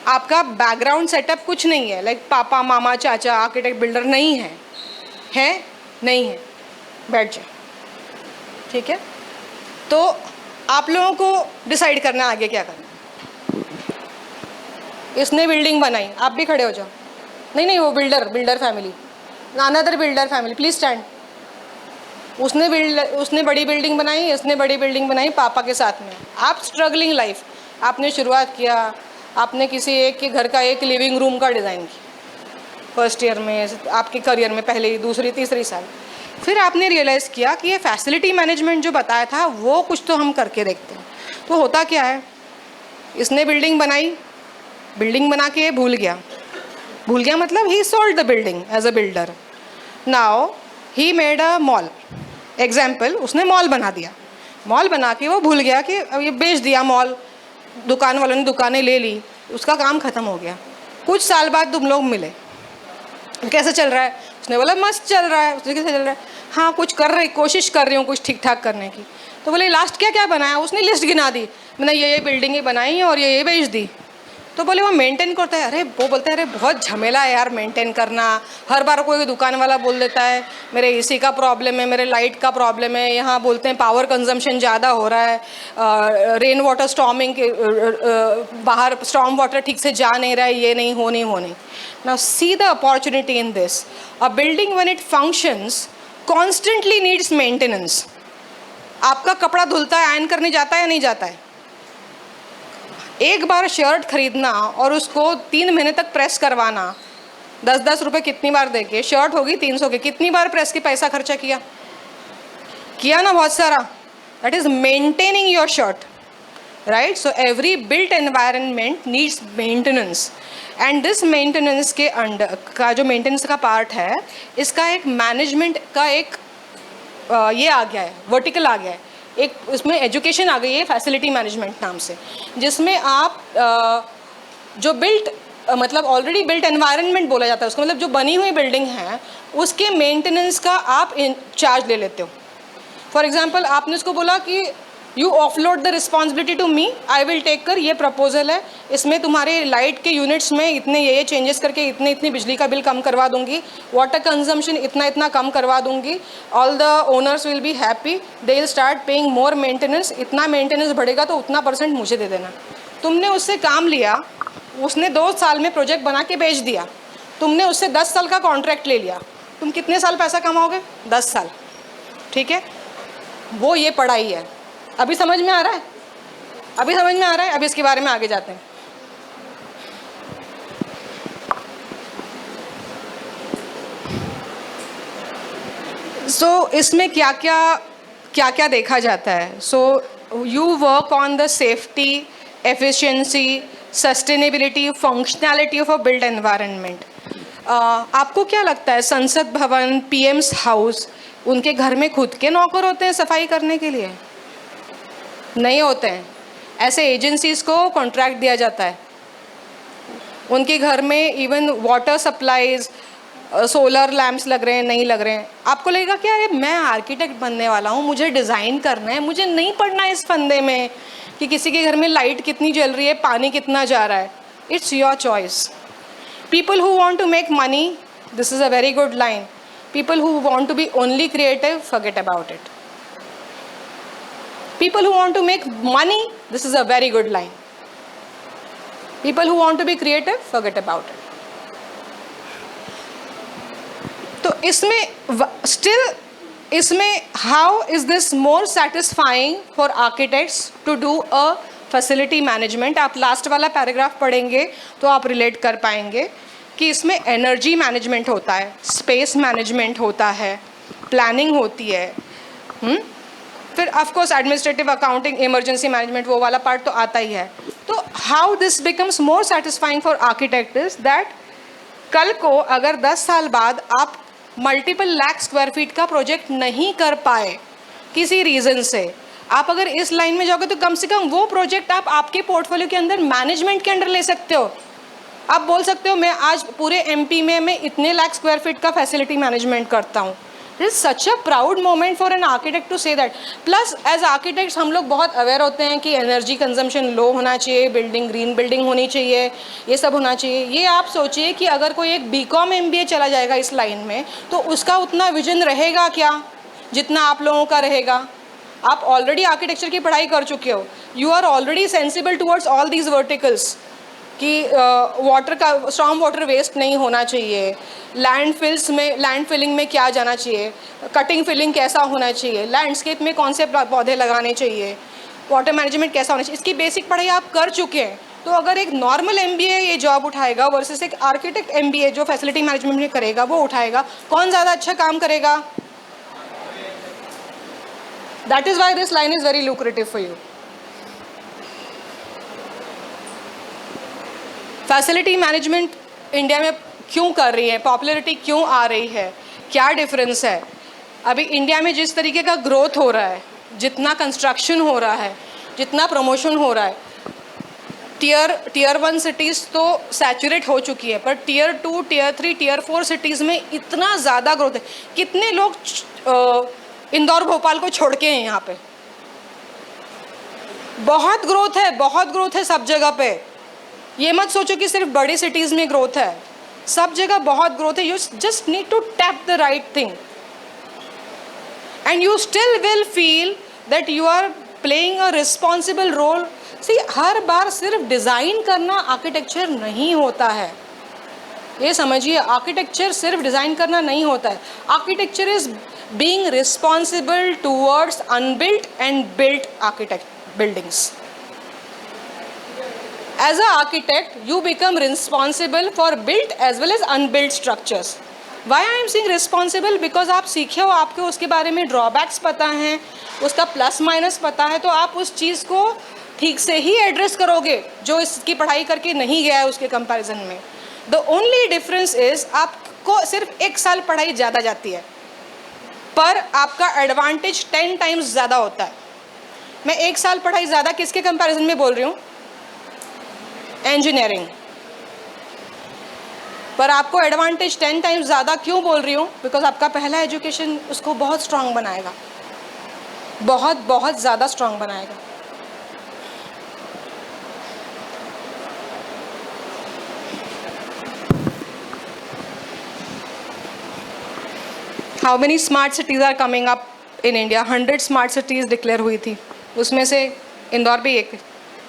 आपका बैकग्राउंड सेटअप कुछ नहीं है, लाइक पापा मामा चाचा आर्किटेक्ट बिल्डर नहीं है, नहीं है, बैठ जाओ, ठीक है? तो आप लोगों को डिसाइड करना आगे क्या करना। इसने बिल्डिंग बनाई, आप भी खड़े हो जाओ। नहीं वो builder family, another builder family, please stand. उसने बड़ी बिल्डिंग बनाई, इसने बड़ी बिल्डिंग बनाई पापा के साथ में। आप स्ट्रगलिंग लाइफ, आपने शुरुआत किया, आपने किसी एक के घर का एक लिविंग रूम का डिज़ाइन किया फर्स्ट ईयर में, आपके करियर में पहले दूसरी तीसरी साल। फिर आपने रियलाइज़ किया कि ये फैसिलिटी मैनेजमेंट जो बताया था वो कुछ तो हम करके देखते हैं। तो होता क्या है, इसने बिल्डिंग बनाई, बिल्डिंग बना के भूल गया मतलब he sold the building as a builder. Now he made a mall, example, उसने मॉल बना दिया, मॉल बना के वो भूल गया कि अब ये बेच दिया मॉल, दुकान वालों ने दुकानें ले ली, उसका काम ख़त्म हो गया। कुछ साल बाद तुम लोग मिले, कैसे चल रहा है? उसने बोला मस्त चल रहा है। उसने कैसे चल रहा है? हाँ कुछ कर रही, कोशिश कर रही हूँ कुछ ठीक ठाक करने की। तो बोले लास्ट क्या क्या बनाया? उसने लिस्ट गिना दी, मैंने ये बिल्डिंगें बनाई और ये बेच दी। तो बोले वो मेंटेन करता है, अरे वो बोलता है अरे बहुत झमेला है यार मेंटेन करना, हर बार कोई दुकान वाला बोल देता है मेरे एसी का प्रॉब्लम है, मेरे लाइट का प्रॉब्लम है, यहाँ बोलते हैं पावर कंजम्पशन ज़्यादा हो रहा है, रेन वाटर स्टॉर्मिंग, बाहर स्टॉर्म वाटर ठीक से जा नहीं रहा है, ये नहीं होनी। Now see the opportunity in this, a building when it functions constantly needs maintenance. आपका कपड़ा धुलता है, आयरन करने जाता है या नहीं जाता है? एक बार शर्ट खरीदना और उसको 3 महीने तक प्रेस करवाना, 10-10 रुपये कितनी बार देके शर्ट होगी 300 की, कितनी बार प्रेस के पैसा खर्चा किया ना, बहुत सारा। That is maintaining your shirt, right? So every built environment needs maintenance, and this maintenance के अंडर का जो मेंटेनेंस का पार्ट है, इसका एक मैनेजमेंट का एक ये आ गया है, वर्टिकल आ गया है, एक इसमें एजुकेशन आ गई है फैसिलिटी मैनेजमेंट नाम से, जिसमें आप जो बिल्ट मतलब ऑलरेडी बिल्ट एनवायरनमेंट बोला जाता है उसको, मतलब जो बनी हुई बिल्डिंग है उसके मेंटेनेंस का आप चार्ज ले लेते हो। फॉर एग्जांपल आपने उसको बोला कि you offload the responsibility to me, I will take कर, ये प्रपोजल है, इसमें तुम्हारे लाइट के यूनिट्स में इतने ये चेंजेस करके इतनी बिजली का बिल कम करवा दूंगी, वाटर कंजम्पशन इतना कम करवा दूंगी, all the owners will be happy, they will start paying more maintenance, इतना मेंटेनेंस बढ़ेगा तो उतना % मुझे दे देना। तुमने उससे काम लिया, उसने 2 साल में प्रोजेक्ट बना के बेच दिया, तुमने उससे 10 साल का कॉन्ट्रैक्ट ले लिया, तुम कितने साल पैसा कमाओगे? 10 साल, ठीक है? वो ये पढ़ाई है। अभी समझ में आ रहा है? अभी समझ में आ रहा है? अभी इसके बारे में आगे जाते हैं। इसमें क्या क्या देखा जाता है? You work on the safety, efficiency, sustainability, functionality of a built environment. आपको क्या लगता है संसद भवन, पीएम्स हाउस, उनके घर में खुद के नौकर होते हैं सफाई करने के लिए? नहीं होते हैं। ऐसे एजेंसीज़ को कॉन्ट्रैक्ट दिया जाता है। उनके घर में even water supplies, solar lamps लग रहे हैं, नहीं लग रहे हैं। आपको लगेगा कि अरे मैं आर्किटेक्ट बनने वाला हूँ, मुझे डिज़ाइन करना है, मुझे नहीं पढ़ना है इस फंदे में कि किसी के घर में लाइट कितनी जल रही है, पानी कितना जा रहा है। It's your choice. People who want to make money, this is a very good line, people who want to be only creative, forget about it. People who want to make money, this is a very good line. People who want to be creative, forget about it. तो इसमें how is this more satisfying for architects to do a facility management? आप last वाला paragraph पढ़ेंगे तो आप relate कर पाएंगे कि इसमें एनर्जी मैनेजमेंट होता है, स्पेस मैनेजमेंट होता है, प्लानिंग होती है, फिर of course administrative, accounting, emergency management, वो वाला पार्ट तो आता ही है। तो how this becomes more satisfying for architect is that कल को अगर 10 साल बाद आप मल्टीपल लाख स्क्वायर फीट का प्रोजेक्ट नहीं कर पाए किसी रीज़न से, आप अगर इस लाइन में जाओगे तो कम से कम वो प्रोजेक्ट आप आपके पोर्टफोलियो के अंदर मैनेजमेंट के अंडर ले सकते हो। आप बोल सकते हो मैं आज पूरे MP में मैं इतने लाख स्क्वायर फीट का फैसिलिटी मैनेजमेंट करता हूँ। This is such a proud moment for an architect to say that. Plus as architects हम लोग बहुत अवेयर होते हैं कि एनर्जी कंजम्पशन लो होना चाहिए, बिल्डिंग ग्रीन बिल्डिंग होनी चाहिए, ये सब होना चाहिए। ये आप सोचिए कि अगर कोई एक BCom MBA चला जाएगा इस लाइन में तो उसका उतना विजन रहेगा क्या जितना आप लोगों का रहेगा? आप ऑलरेडी आर्किटेक्चर की पढ़ाई कर चुके हो, you are already sensible towards all these verticals, कि वाटर का स्ट्रॉन्ग वाटर वेस्ट नहीं होना चाहिए, लैंड फिलिंग में क्या जाना चाहिए, कटिंग फिलिंग कैसा होना चाहिए, लैंडस्केप में कौन से पौधे लगाने चाहिए, वाटर मैनेजमेंट कैसा होना चाहिए, इसकी बेसिक पढ़ाई आप कर चुके हैं। तो अगर एक नॉर्मल MBA ये जॉब उठाएगा वर्सेस एक आर्किटेक्ट MBA जो फैसिलिटी मैनेजमेंट में करेगा वो उठाएगा, कौन ज़्यादा अच्छा काम करेगा? That is why this line is very lucrative for you. Facility management India में क्यों कर रही है, पॉपुलैरिटी क्यों आ रही है, क्या डिफरेंस है? अभी इंडिया में जिस तरीके का ग्रोथ हो रहा है, जितना कंस्ट्रक्शन हो रहा है, जितना प्रमोशन हो रहा है, टीयर 1 सिटीज़ तो सैचुरेट हो चुकी है, पर टीयर 2, टीयर 3, टीयर 4 सिटीज़ में इतना ज़्यादा ग्रोथ है। कितने लोग इंदौर भोपाल को छोड़ के हैं यहाँ पे? बहुत ग्रोथ है सब जगह पे। ये मत सोचो कि सिर्फ बड़ी सिटीज़ में ग्रोथ है, सब जगह बहुत ग्रोथ है। You just need to tap the right thing and you still will feel that you are playing a responsible role. See, हर बार सिर्फ डिज़ाइन करना आर्किटेक्चर नहीं होता है, ये समझिए। आर्किटेक्चर सिर्फ डिज़ाइन करना नहीं होता है। Architecture is being responsible towards unbuilt and built architect buildings. As an architect, you become responsible for built as well as unbuilt structures. Why I am saying responsible? Because आप सीखे हो, आपको उसके बारे में ड्रॉबैक्स पता हैं, उसका प्लस माइनस पता है, तो आप उस चीज़ को ठीक से ही एड्रेस करोगे जो इसकी पढ़ाई करके नहीं गया है उसके कंपैरिजन में। द ओनली डिफरेंस इज आपको सिर्फ 1 साल पढ़ाई ज़्यादा जाती है, पर आपका एडवांटेज 10 टाइम्स ज़्यादा होता है। मैं 1 साल पढ़ाई ज़्यादा किसके कंपैरिजन में बोल रही हूँ? इंजीनियरिंग। पर आपको एडवांटेज 10 टाइम्स ज़्यादा क्यों बोल रही हूँ? बिकॉज आपका पहला एजुकेशन उसको बहुत स्ट्रांग बनाएगा, बहुत ज़्यादा स्ट्रांग बनाएगा। How many smart cities are coming up in India? 100 smart cities declare हुई थी, उसमें से इंदौर भी एक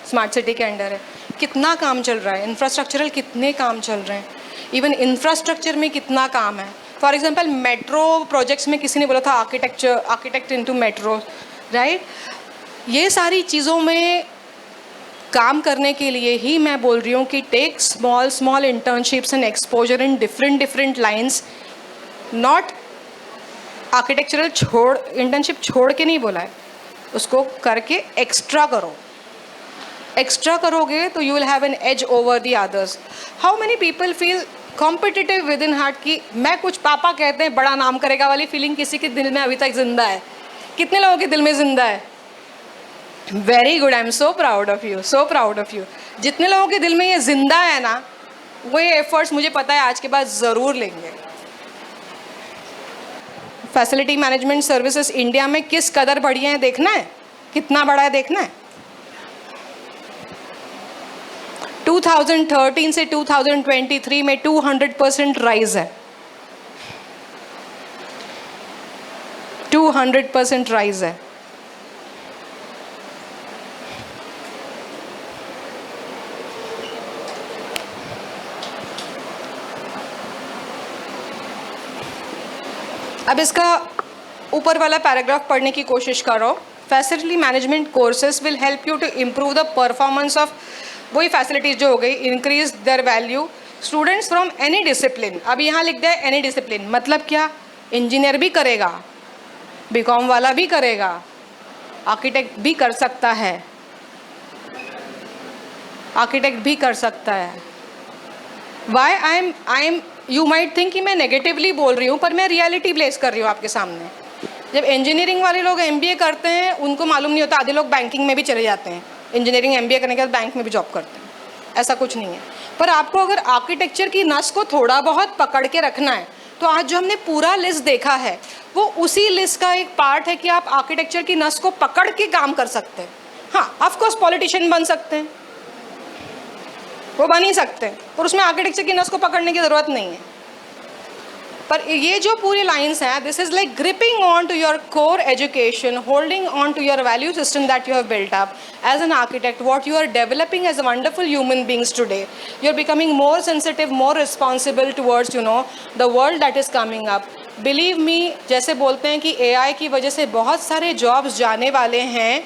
स्मार्ट सिटी के अंडर है। कितना काम चल रहा है, इंफ्रास्ट्रक्चरल कितने काम चल रहे हैं, इवन इंफ्रास्ट्रक्चर में कितना काम है। फॉर एग्जांपल मेट्रो प्रोजेक्ट्स में किसी ने बोला था आर्किटेक्ट इनटू मेट्रो, राइट? ये सारी चीज़ों में काम करने के लिए ही मैं बोल रही हूँ कि take small internships and exposure in different lines. Not architectural internship छोड़ के नहीं बोला है, उसको करके एक्स्ट्रा करो। एक्स्ट्रा करोगे तो you will have an edge over the others. How many people feel competitive within heart कि मैं कुछ पापा कहते हैं बड़ा नाम करेगा वाली फीलिंग किसी के दिल में अभी तक जिंदा है? कितने लोगों के दिल में जिंदा है? Very good, I am so proud of you, so proud of you. जितने लोगों के दिल में ये जिंदा है ना, वो ये एफर्ट्स मुझे पता है आज के बाद ज़रूर लेंगे। फैसिलिटी मैनेजमेंट सर्विसेज इंडिया में किस कदर बढ़ी हैं देखना है, कितना बड़ा है देखना है। 2013 से 2023 में 200% राइज है, 200% राइज है। अब इसका ऊपर वाला पैराग्राफ पढ़ने की कोशिश करो। Facility management courses will help you to improve the performance of, वही फैसिलिटीज जो हो गई, increase their value students from any discipline. अब यहाँ लिख दिया एनी डिसिप्लिन, मतलब क्या? इंजीनियर भी करेगा, बीकॉम वाला भी करेगा, आर्किटेक्ट भी कर सकता है, आर्किटेक्ट भी कर सकता है। Why I am you might think कि मैं नेगेटिवली बोल रही हूँ, पर मैं रियलिटी प्लेस कर रही हूँ आपके सामने। जब इंजीनियरिंग वाले लोग MBA करते हैं उनको मालूम नहीं होता, आधे लोग बैंकिंग में भी चले जाते हैं, इंजीनियरिंग MBA करने के बाद बैंक में भी जॉब करते हैं, ऐसा कुछ नहीं है। पर आपको अगर आर्किटेक्चर की नस को थोड़ा बहुत पकड़ के रखना है तो आज जो हमने पूरा लिस्ट देखा है वो उसी लिस्ट का एक पार्ट है कि आप आर्किटेक्चर की नस को पकड़ के काम कर सकते हैं। हाँ, ऑफकोर्स पॉलिटिशियन बन सकते हैं, वो बन ही सकते हैं, और उसमें आर्किटेक्चर की नस को पकड़ने की ज़रूरत नहीं है। पर ये जो पूरी लाइन्स हैं, this is like gripping on to your core education, holding on to your value system that you have built up as an architect, what you are developing as a wonderful human beings today. You are becoming more sensitive, more responsible towards the world that is coming up. Believe me, जैसे बोलते हैं कि AI की वजह से बहुत सारे jobs जाने वाले हैं,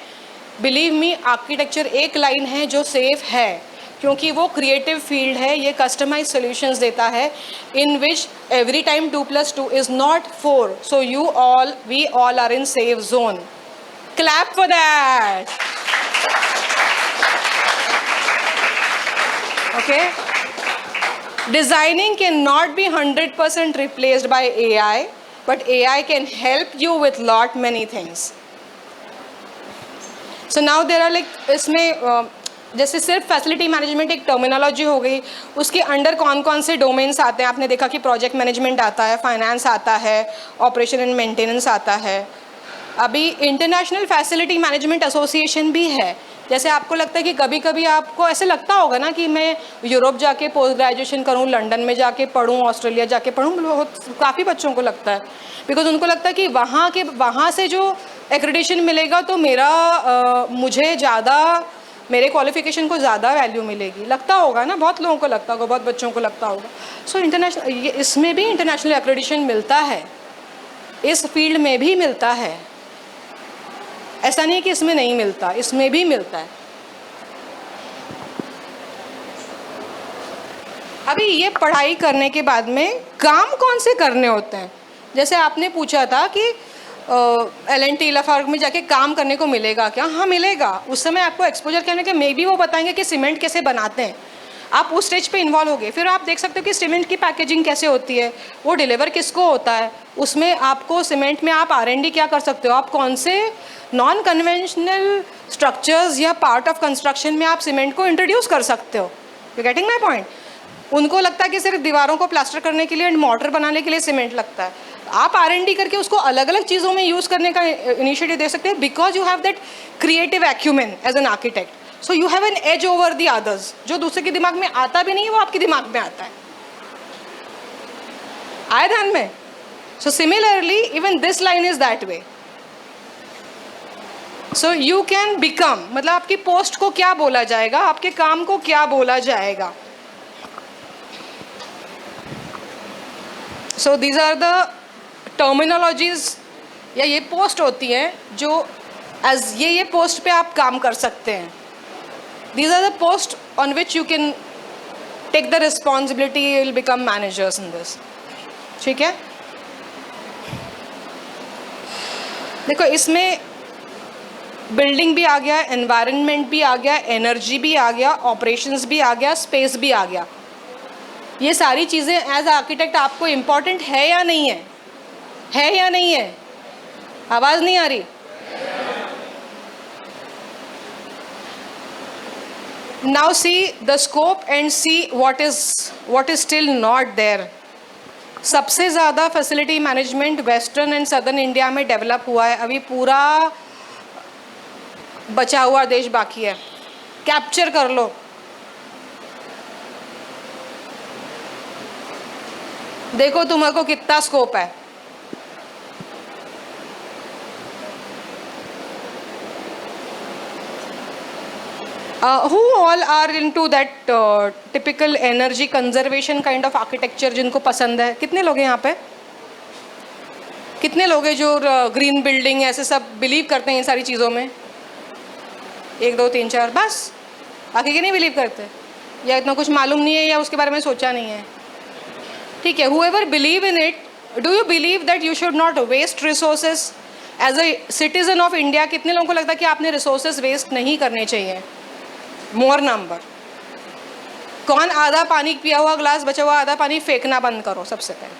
बिलीव मी आर्किटेक्चर एक लाइन है जो सेफ है, क्योंकि वो क्रिएटिव फील्ड है. ये कस्टमाइज सॉल्यूशंस देता है in which every time 2+2 is not 4. So we all are in safe zone. Clap for that. Okay, designing cannot be 100% replaced by AI, but AI can help you with lot many things. So now there are like इसमें जैसे सिर्फ facility management एक terminology हो गई, उसके under कौन कौन से डोमेन्स आते हैं. आपने देखा कि प्रोजेक्ट मैनेजमेंट आता है, फाइनेंस आता है, ऑपरेशन एंड मेंटेनेंस आता है. अभी इंटरनेशनल फैसिलिटी मैनेजमेंट एसोसिएशन भी है. जैसे आपको लगता है कि कभी कभी आपको ऐसे लगता होगा ना कि मैं यूरोप जाके पोस्ट ग्रेजुएशन करूं, लंदन में जाके पढूं, ऑस्ट्रेलिया जाके पढूं. काफ़ी बच्चों को लगता है, बिकॉज उनको लगता है कि वहाँ से जो एक्रेडिटेशन मिलेगा तो मुझे ज़्यादा, मेरे क्वालिफिकेशन को ज़्यादा वैल्यू मिलेगी. लगता होगा ना, बहुत लोगों को लगता होगा, बहुत बच्चों को लगता होगा. सो इंटरनेशनल, इसमें भी इंटरनेशनल एक्रेडिटेशन मिलता है, इस फील्ड में भी मिलता है. ऐसा नहीं कि इसमें नहीं मिलता, इसमें भी मिलता है. अभी ये पढ़ाई करने के बाद में काम कौन से करने होते हैं. जैसे आपने पूछा था कि L&T लाफार्ग में जाके काम करने को मिलेगा क्या. हाँ मिलेगा. उस समय आपको एक्सपोजर करने के मे बी वो बताएंगे कि सीमेंट कैसे बनाते हैं. आप उस स्टेज पे इन्वॉल्व हो गए. फिर आप देख सकते हो कि सीमेंट की पैकेजिंग कैसे होती है, वो डिलीवर किसको होता है. उसमें आपको सीमेंट में आप R&D क्या कर सकते हो, आप कौन से नॉन कन्वेंशनल स्ट्रक्चर्स या पार्ट ऑफ कंस्ट्रक्शन में आप सीमेंट को इंट्रोड्यूस कर सकते हो. You getting my point. उनको लगता है कि सिर्फ दीवारों को प्लास्टर करने के लिए एंड मॉर्टर बनाने के लिए सीमेंट लगता है. आप R&D करके उसको अलग अलग चीज़ों में यूज़ करने का इनिशिएटिव दे सकते हैं, because you have that creative acumen as an architect. So you have an edge over the others. जो दूसरे के दिमाग में आता भी नहीं है वो आपके दिमाग में आता है. आए ध्यान में. So similarly even this line is that way. So you can become, मतलब आपकी पोस्ट को क्या बोला जाएगा, आपके काम को क्या बोला जाएगा. So these are the terminologies, या ये पोस्ट होती हैं जो एज ये पोस्ट पे आप काम कर सकते हैं. These are the posts on which you can take the responsibility, you will become managers in this. ठीक है. देखो इसमें बिल्डिंग भी आ गया, एनवायरनमेंट भी आ गया, एनर्जी भी आ गया, ऑपरेशंस भी आ गया, स्पेस भी आ गया. ये सारी चीज़ें एज आर्किटेक्ट आपको इम्पॉर्टेंट है या नहीं है, है या नहीं है. आवाज़ नहीं आ रही. Now see the scope and see what is still not there. सबसे ज़्यादा facility management western and southern India में डेवलप हुआ है. अभी पूरा बचा हुआ देश बाकी है. कैप्चर कर लो. देखो तुम्हारे को कितना स्कोप है. Who all are into that typical energy conservation kind of architecture जिनको पसंद है. कितने लोग हैं यहाँ पे. कितने लोग हैं जो ग्रीन बिल्डिंग ऐसे सब बिलीव करते हैं इन सारी चीज़ों में. 1 2 3 4 बस. आगे के नहीं बिलीव करते, या इतना कुछ मालूम नहीं है, या उसके बारे में सोचा नहीं है. ठीक है. whoever believe in it, do you believe that you should not waste resources as a citizen of India. कितने लोगों को लगता है कि आपने resources waste नहीं करने चाहिए. मोर नंबर. कौन आधा पानी पिया हुआ ग्लास बचा हुआ आधा पानी फेंकना बंद करो सबसे पहले.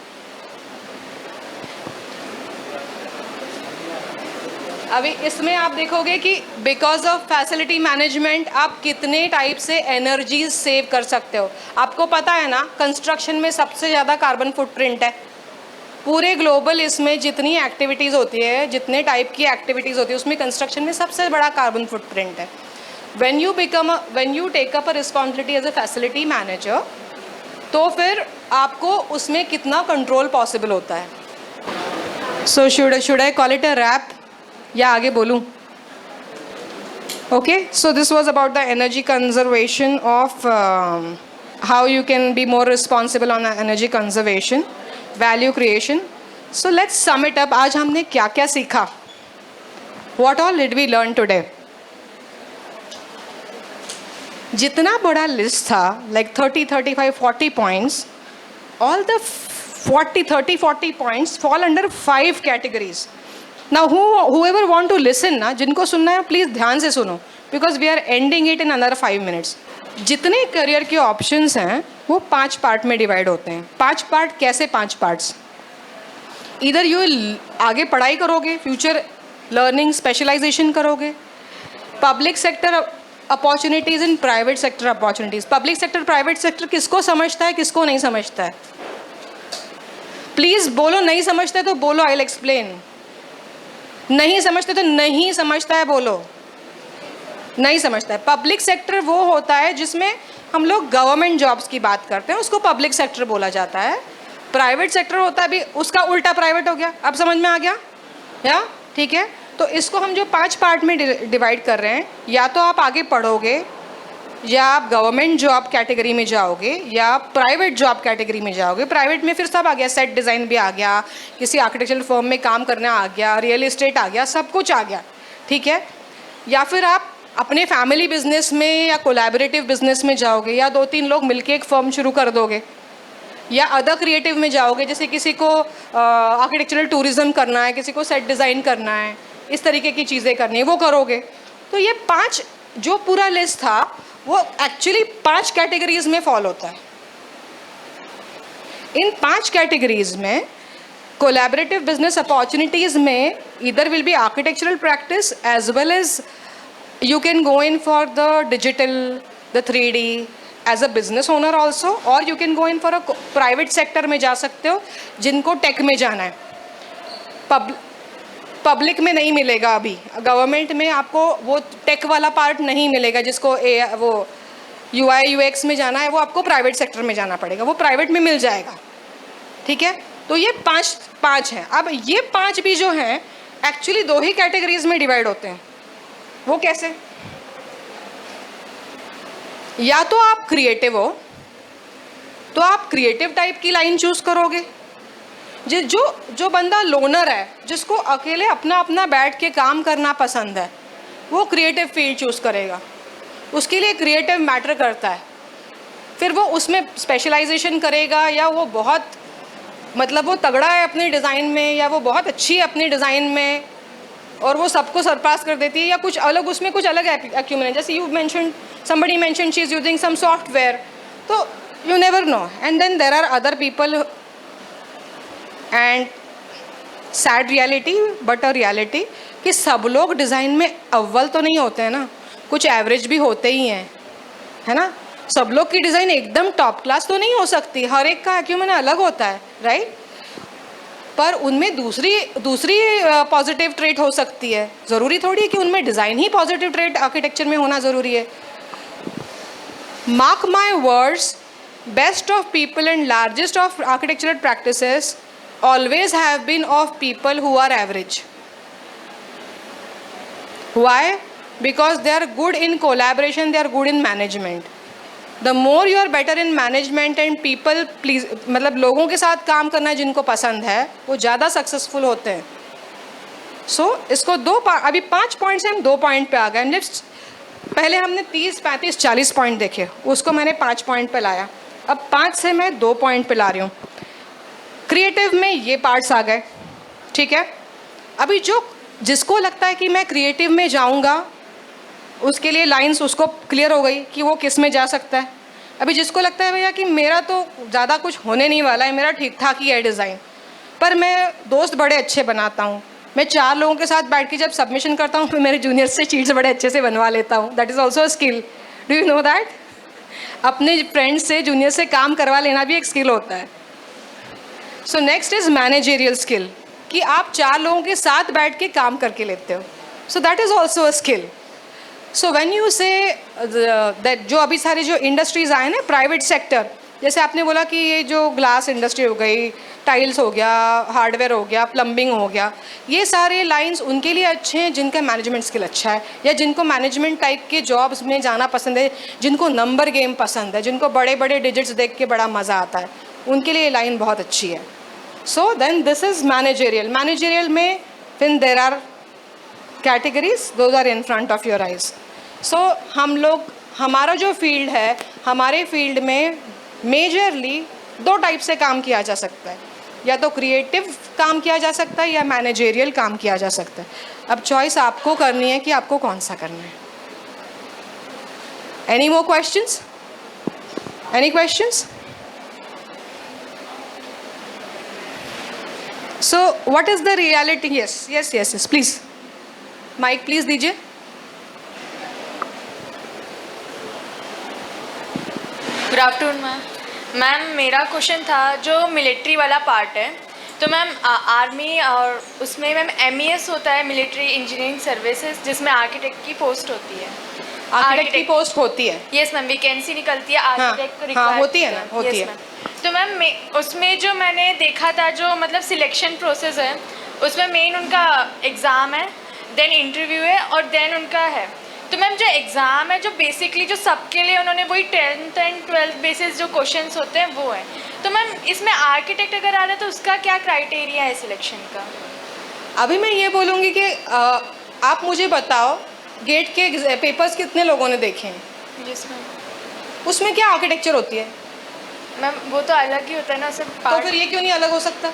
अभी इसमें आप देखोगे कि बिकॉज ऑफ फैसिलिटी मैनेजमेंट आप कितने टाइप से एनर्जी सेव कर सकते हो. आपको पता है ना, कंस्ट्रक्शन में सबसे ज़्यादा कार्बन फुटप्रिंट है पूरे ग्लोबल. इसमें जितनी एक्टिविटीज़ होती है, जितने टाइप की एक्टिविटीज़ होती है, उसमें कंस्ट्रक्शन में सबसे बड़ा कार्बन फुटप्रिंट है. when you take up a responsibility as a facility manager, तो फिर आपको उसमें कितना कंट्रोल पॉसिबल होता है. So should I call it a wrap या आगे बोलूँ? Okay, so this was about the energy conservation of how you can be more responsible on energy conservation, value creation. So let's sum it up. आज हमने क्या क्या सीखा? What all did we learn today? जितना बड़ा list था, like 30, 35, 40 points, all the 40 points fall under 5 categories. Now whoever want to listen ना, जिनको सुनना है प्लीज़ ध्यान से सुनो, because we are ending it in another 5 minutes. जितने करियर के ऑप्शंस हैं वो 5 पार्ट में डिवाइड होते हैं. 5 पार्ट कैसे? 5 पार्ट्स. इधर यू आगे पढ़ाई करोगे, फ्यूचर लर्निंग स्पेशलाइजेशन करोगे, public sector opportunities in private sector opportunities. Public sector private sector किसको समझता है, किसको नहीं समझता है? प्लीज़ बोलो. नहीं समझता है तो बोलो, आई विल एक्सप्लेन. नहीं समझते तो नहीं समझता है बोलो. नहीं समझता है. पब्लिक सेक्टर वो होता है जिसमें हम लोग गवर्नमेंट जॉब्स की बात करते हैं, उसको पब्लिक सेक्टर बोला जाता है. प्राइवेट सेक्टर होता है, अभी उसका उल्टा प्राइवेट हो गया. अब समझ में आ गया या? ठीक है. तो इसको हम जो 5 पार्ट में डिवाइड कर रहे हैं, या तो आप आगे पढ़ोगे, या आप गवर्नमेंट जॉब कैटेगरी में जाओगे, या प्राइवेट जॉब कैटेगरी में जाओगे. प्राइवेट में फिर सब आ गया, सेट डिज़ाइन भी आ गया, किसी आर्किटेक्चरल फर्म में काम करना आ गया, रियल एस्टेट आ गया, सब कुछ आ गया. ठीक है. या फिर आप अपने फैमिली बिजनेस में या कोलैबोरेटिव बिजनेस में जाओगे, या 2-3 लोग मिलके एक फर्म शुरू कर दोगे, या अदर क्रिएटिव में जाओगे, जैसे किसी को आर्किटेक्चरल टूरिज्म करना है, किसी को सेट डिज़ाइन करना है, इस तरीके की चीज़ें करनी है, वो करोगे. तो ये 5 जो पूरा लिस्ट था वो एक्चुअली 5 कैटेगरीज में फॉल होता है. इन 5 कैटेगरीज में कोलैबोरेटिव बिजनेस अपॉर्चुनिटीज़ में इधर will be architectural practice as well as you can go in for the digital, the 3D as a business owner also, और you can go in for a private sector में जा सकते हो जिनको take में जाना है. पब्लिक में नहीं मिलेगा. अभी गवर्नमेंट में आपको वो टेक वाला पार्ट नहीं मिलेगा. जिसको वो UI UX में जाना है वो आपको प्राइवेट सेक्टर में जाना पड़ेगा, वो प्राइवेट में मिल जाएगा. ठीक है. तो ये 5 हैं. अब ये 5 भी जो हैं एक्चुअली 2 ही कैटेगरीज में डिवाइड होते हैं. वो कैसे? या तो आप क्रिएटिव हो तो आप क्रिएटिव टाइप की लाइन चूज़ करोगे. जो बंदा लोनर है, जिसको अकेले अपना बैठ के काम करना पसंद है, वो क्रिएटिव फील्ड चूज़ करेगा. उसके लिए क्रिएटिव मैटर करता है. फिर वो उसमें स्पेशलाइजेशन करेगा, या वो बहुत मतलब वो तगड़ा है अपने डिज़ाइन में, या वो बहुत अच्छी है अपने डिज़ाइन में और वो सबको सरपास कर देती है, या कुछ अलग उसमें कुछ अलग एक्यूमेंट. जैसे you mention, somebody mentioned she is using some software, तो you never know. And then there are other people, and sad reality but a reality, कि सब लोग डिज़ाइन में अव्वल तो नहीं होते हैं ना, कुछ एवरेज भी होते ही हैं, है ना. सब लोग की डिज़ाइन एकदम टॉप क्लास तो नहीं हो सकती, हर एक का एक्यूमेंट अलग होता है, राइट. पर उनमें दूसरी पॉजिटिव ट्रेट हो सकती है. ज़रूरी थोड़ी है कि उनमें डिज़ाइन ही पॉजिटिव ट्रेट आर्किटेक्चर में होना ज़रूरी है. Mark my words, best of people and largest of architectural practices always have been of people who are average. Why? Because they are good in collaboration, they are good in management. The more you are better in management and people please, मतलब लोगों के साथ काम करना जिनको पसंद है वो ज़्यादा सक्सेसफुल होते हैं. सो इसको अभी 5 पॉइंट्स हम 2 पॉइंट पे आ गए. नेक्स्ट पहले हमने 30, 35, 40 पॉइंट देखे, उसको मैंने 5 पॉइंट पे लाया. अब 5 से मैं 2 पॉइंट पे ला रही हूँ. क्रिएटिव में ये पार्ट्स आ गए. ठीक है. अभी जिसको लगता है कि मैं क्रिएटिव में जाऊंगा, उसके लिए लाइंस उसको क्लियर हो गई कि वो किस में जा सकता है. अभी जिसको लगता है भैया कि मेरा तो ज़्यादा कुछ होने नहीं वाला है, मेरा ठीक ठाक ही है डिज़ाइन, पर मैं दोस्त बड़े अच्छे बनाता हूँ, मैं 4 लोगों के साथ बैठ के जब सबमिशन करता हूँ फिर मेरे जूनियर्स से चीट्स बड़े अच्छे से बनवा लेता हूँ. That is also a skill. Do you know that? अपने फ्रेंड्स से, जूनियर से काम करवा लेना भी एक स्किल होता है. So next is managerial skill, कि आप 4 लोगों के साथ बैठ के काम करके लेते हो. So that is also a skill. So when you say that जो अभी सारे जो इंडस्ट्रीज आए ना प्राइवेट सेक्टर, जैसे आपने बोला कि ये जो ग्लास इंडस्ट्री हो गई, टाइल्स हो गया, हार्डवेयर हो गया, प्लम्बिंग हो गया, ये सारे लाइंस उनके लिए अच्छे हैं जिनका मैनेजमेंट स्किल अच्छा है, या जिनको मैनेजमेंट टाइप के जॉब्स में जाना पसंद है, जिनको नंबर गेम पसंद है, जिनको बड़े बड़े डिजिट्स देख के बड़ा मज़ा आता है, उनके लिए ये लाइन बहुत अच्छी है. So then this is managerial. Managerial में फिर there are categories, those are in front of your eyes. So हम लोग, हमारा जो फील्ड है, हमारे फील्ड में मेजरली 2 टाइप से काम किया जा सकता है. या तो क्रिएटिव काम किया जा सकता है या मैनेजेरियल काम किया जा सकता है. अब चॉइस आपको करनी है कि आपको कौन सा करना है. Any more questions? Any questions? So what is the reality? Yes yes yes yes, please mike please दीजिए. Good afternoon ma'am. मैम मेरा क्वेश्चन था जो मिलिट्री वाला पार्ट है, तो मैम आर्मी और उसमें मैम MES होता है, मिलिट्री इंजीनियरिंग सर्विसेज, जिसमें आर्किटेक्ट की पोस्ट होती है. आर्किटेक्ट की पोस्ट होती है. यस मैम, वैकेंसी निकलती है आर्किटेक्ट. हाँ, होती है ना, होती है. तो मैम उसमें जो मैंने देखा था, जो मतलब सिलेक्शन प्रोसेस है, उसमें मेन उनका एग्ज़ाम है, देन इंटरव्यू है और देन उनका है. तो मैम जो एग्ज़ाम है, जो बेसिकली जो सबके लिए उन्होंने वही 10th एंड 12th बेसिस जो क्वेश्चंस होते हैं वो है. तो मैम इसमें आर्किटेक्ट अगर आ रहा है तो उसका क्या क्राइटेरिया है सिलेक्शन का? अभी मैं ये बोलूँगी कि आप मुझे बताओ, गेट के पेपर्स कितने लोगों ने देखे हैं? Yes ma'am. उसमें क्या आर्किटेक्चर होती है? मैम वो तो अलग ही होता है ना सब. तो फिर ये क्यों नहीं अलग हो सकता?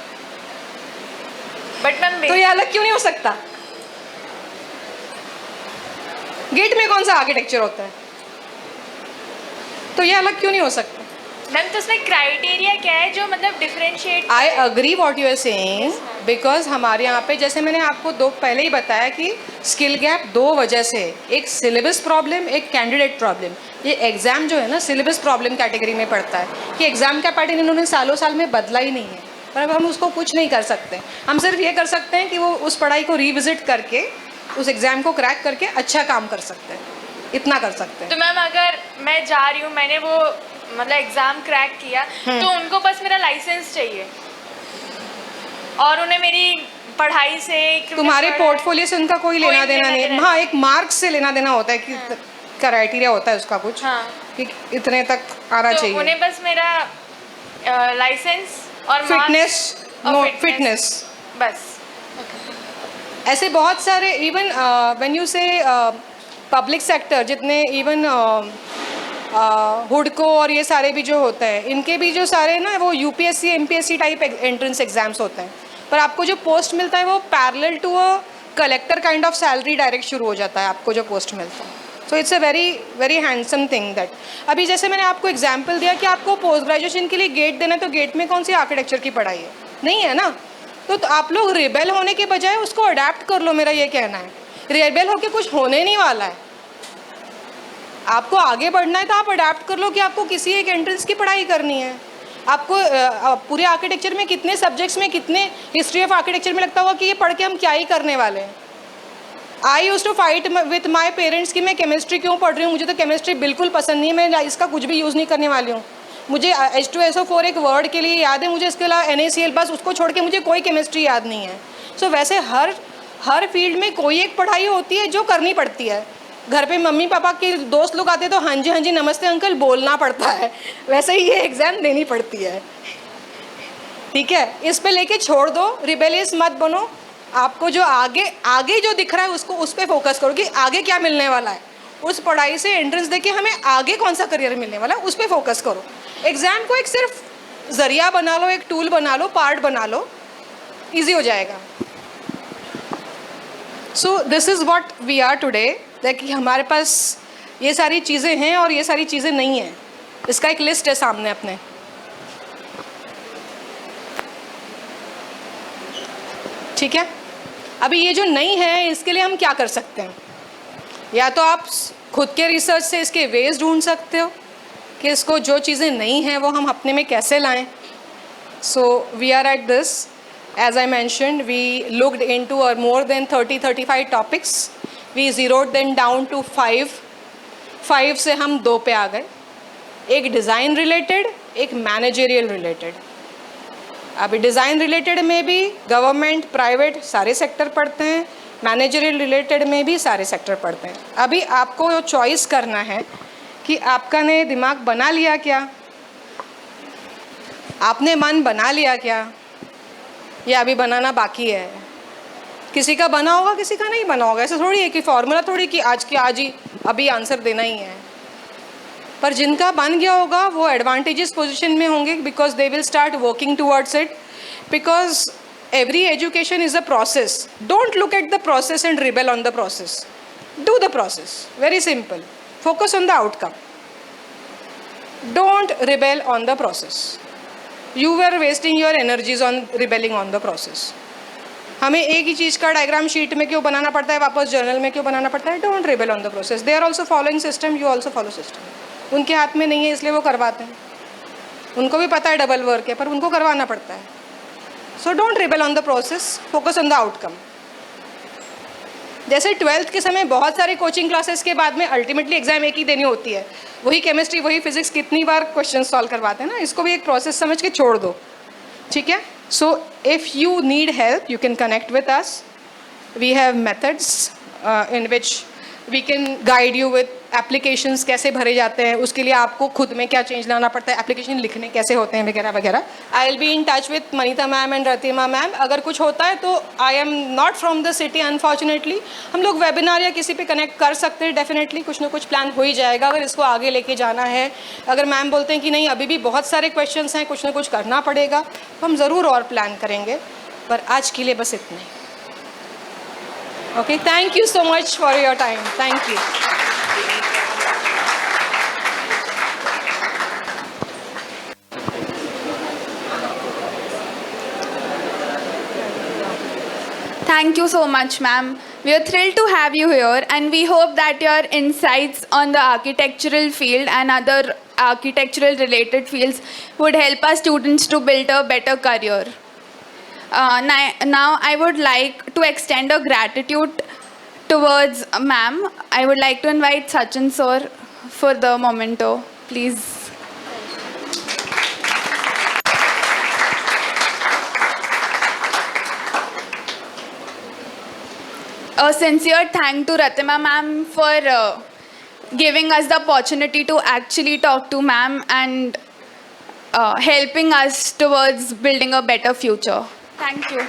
बट मैम तो ये अलग क्यों नहीं हो सकता? गेट में कौन सा आर्किटेक्चर होता है? तो ये अलग क्यों नहीं हो सकता? मैम तो उसमें क्राइटेरिया क्या है जो मतलब differentiate? I agree what you are saying, because हमारे यहाँ पे, जैसे मैंने आपको पहले ही बताया कि स्किल गैप 2 वजह से, एक सिलेबस प्रॉब्लम, एक कैंडिडेट प्रॉब्लम. ये एग्ज़ाम जो है ना, सिलेबस प्रॉब्लम कैटेगरी में पड़ता है कि एग्ज़ाम का पैटर्न इन्होंने सालों साल में बदला ही नहीं है. पर अब हम उसको कुछ नहीं कर सकते. हम सिर्फ ये कर सकते हैं कि वो उस पढ़ाई को रिविजिट करके, उस एग्ज़ाम को क्रैक करके अच्छा काम कर सकते हैं. इतना कर सकते हैं. तो मैम अगर मैं जा रही हूँ, मैंने वो मतलब एग्ज़ाम क्रैक किया, तो उनको बस मेरा लाइसेंस चाहिए और उन्हें मेरी पढ़ाई से, तुम्हारे पोर्टफोलियो से उनका कोई लेना देना नहीं. हाँ, एक मार्क्स से लेना देना होता है कि क्राइटेरिया होता है उसका कुछ, कि इतने तक आना चाहिए. उन्हें बस मेरा लाइसेंस और फिटनेस, फिटनेस बस. ऐसे बहुत सारे, इवन व्हेन यू से पब्लिक सेक्टर, जितने इवन हुडको और ये सारे भी जो होते हैं, इनके भी जो सारे ना वो UPSC MPSC type entrance exams होते हैं. पर आपको जो पोस्ट मिलता है वो parallel to a collector kind of salary direct शुरू हो जाता है आपको जो पोस्ट मिलता है. So it's a very very handsome thing that. अभी जैसे मैंने आपको एग्जाम्पल दिया कि आपको पोस्ट ग्रेजुएशन के लिए गेट देना है, तो गेट में कौन सी आर्किटेक्चर की पढ़ाई है? नहीं है ना. तो आप लोग रिबेल होने के बजाय उसको अडेप्ट कर लो, मेरा ये कहना है. रिबेल होके कुछ होने नहीं वाला है. आपको आगे बढ़ना है तो आप अडेप्ट कर लो कि आपको किसी एक एंट्रेंस की पढ़ाई करनी है. आपको पूरे आर्किटेक्चर में कितने सब्जेक्ट्स में, कितने हिस्ट्री ऑफ आर्किटेक्चर में लगता होगा कि ये पढ़ के हम क्या ही करने वाले हैं. I use to fight with my parents कि मैं केमिस्ट्री क्यों पढ़ रही हूँ, मुझे तो केमिस्ट्री बिल्कुल पसंद नहीं है, मैं इसका कुछ भी यूज़ नहीं करने वाली हूँ. मुझे H2SO4 एक वर्ड के लिए याद है, मुझे इसके अलावा NaCl, बस उसको छोड़ के मुझे कोई केमिस्ट्री याद नहीं है. सो वैसे हर फील्ड में कोई एक पढ़ाई होती है जो करनी पड़ती है. घर पे मम्मी पापा के दोस्त लोग आते तो हाँ जी नमस्ते अंकल बोलना पड़ता है, वैसे ही ये एग्ज़ाम देनी पड़ती है. ठीक है, इस पे लेके छोड़ दो, रिबेलियस मत बनो. आपको जो आगे जो दिख रहा है उसको, उस पर फोकस करो कि आगे क्या मिलने वाला है. उस पढ़ाई से एंट्रेंस देके हमें आगे कौन सा करियर मिलने वाला है, उस पर फोकस करो. एग्ज़ाम को एक सिर्फ ज़रिया बना लो, एक टूल बना लो, पार्ट बना लो, ईजी हो जाएगा. So this is what we are today, कि हमारे पास ये सारी चीज़ें हैं और ये सारी चीज़ें नहीं हैं. इसका एक लिस्ट है सामने अपने. ठीक है, अभी ये जो नहीं है इसके लिए हम क्या कर सकते हैं? या तो आप खुद के रिसर्च से इसके वेज ढूंढ सकते हो कि इसको जो चीज़ें नहीं हैं वो हम अपने में कैसे लाएं. So we are at this, as I mentioned, we looked into more than 30-35 topics. We zeroed them down to 5 से हम 2 पे आ गए. एक डिज़ाइन रिलेटेड, एक मैनेजरियल रिलेटेड। अभी डिज़ाइन रिलेटेड में भी गवर्नमेंट, प्राइवेट सारे सेक्टर पढ़ते हैं, मैनेजरियल रिलेटेड में भी सारे सेक्टर पढ़ते हैं। अभी आपको चॉइस करना है कि आपका ने दिमाग बना लिया क्या, आपने मन बना लिया क्या, या अभी बनाना बाकी है। किसी का बना होगा, किसी का नहीं बना होगा। ऐसा थोड़ी है कि फॉर्मूला थोड़ी कि आज के आज ही अभी आंसर देना ही है। पर जिनका बन गया होगा वो एडवांटेजेस पोजीशन में होंगे, because they will start working towards it, because every education is a process. Don't look at the process and rebel on the process, do the process, very simple, focus on the outcome, don't rebel on the process. You were wasting your energies on rebelling on the process. हमें एक ही चीज़ का diagram sheet में क्यों बनाना पड़ता है, वापस journal में क्यों बनाना पड़ता है? Don't rebel on the process. They are also following system, you also follow system. उनके हाथ में नहीं है इसलिए वो करवाते हैं, उनको भी पता है डबल वर्क है, पर उनको करवाना पड़ता है। So don't rebel on the process, focus on the outcome. जैसे 12th के समय बहुत सारे कोचिंग क्लासेस के बाद में अल्टीमेटली एग्जाम एक ही देनी होती है, वही केमिस्ट्री वही फिजिक्स कितनी बार क्वेश्चन सॉल्व करवाते हैं ना, इसको भी एक प्रोसेस समझ के छोड़ दो, ठीक है। So if you need help you can connect with us, we have methods in which we can guide you with applications कैसे भरे जाते हैं, उसके लिए आपको खुद में क्या चेंज लाना पड़ता है, एप्लीकेशन लिखने कैसे होते हैं वगैरह वगैरह। I will be in touch with Manita ma'am and Ratima ma'am. अगर कुछ होता है तो I am not from the city unfortunately, हम लोग वेबिनार या किसी पे कनेक्ट कर सकते हैं, डेफिनेटली कुछ ना कुछ प्लान हो ही जाएगा अगर इसको आगे लेके जाना है। अगर मैम बोलते हैं कि नहीं अभी भी बहुत सारे क्वेश्चंस हैं, कुछ ना कुछ करना पड़ेगा, तो हम ज़रूर और प्लान करेंगे, पर आज के लिए बस इतना ही। Okay, thank you so much for your time. Thank you. Thank you so much, ma'am. We are thrilled to have you here, and we hope that your insights on the architectural field and other architectural related fields would help our students to build a better career. Now I would like to extend a gratitude towards ma'am. I would like to invite Sachin sir for the memento, please. A sincere thank to Ratima ma'am for giving us the opportunity to actually talk to ma'am and helping us towards building a better future. Thank you.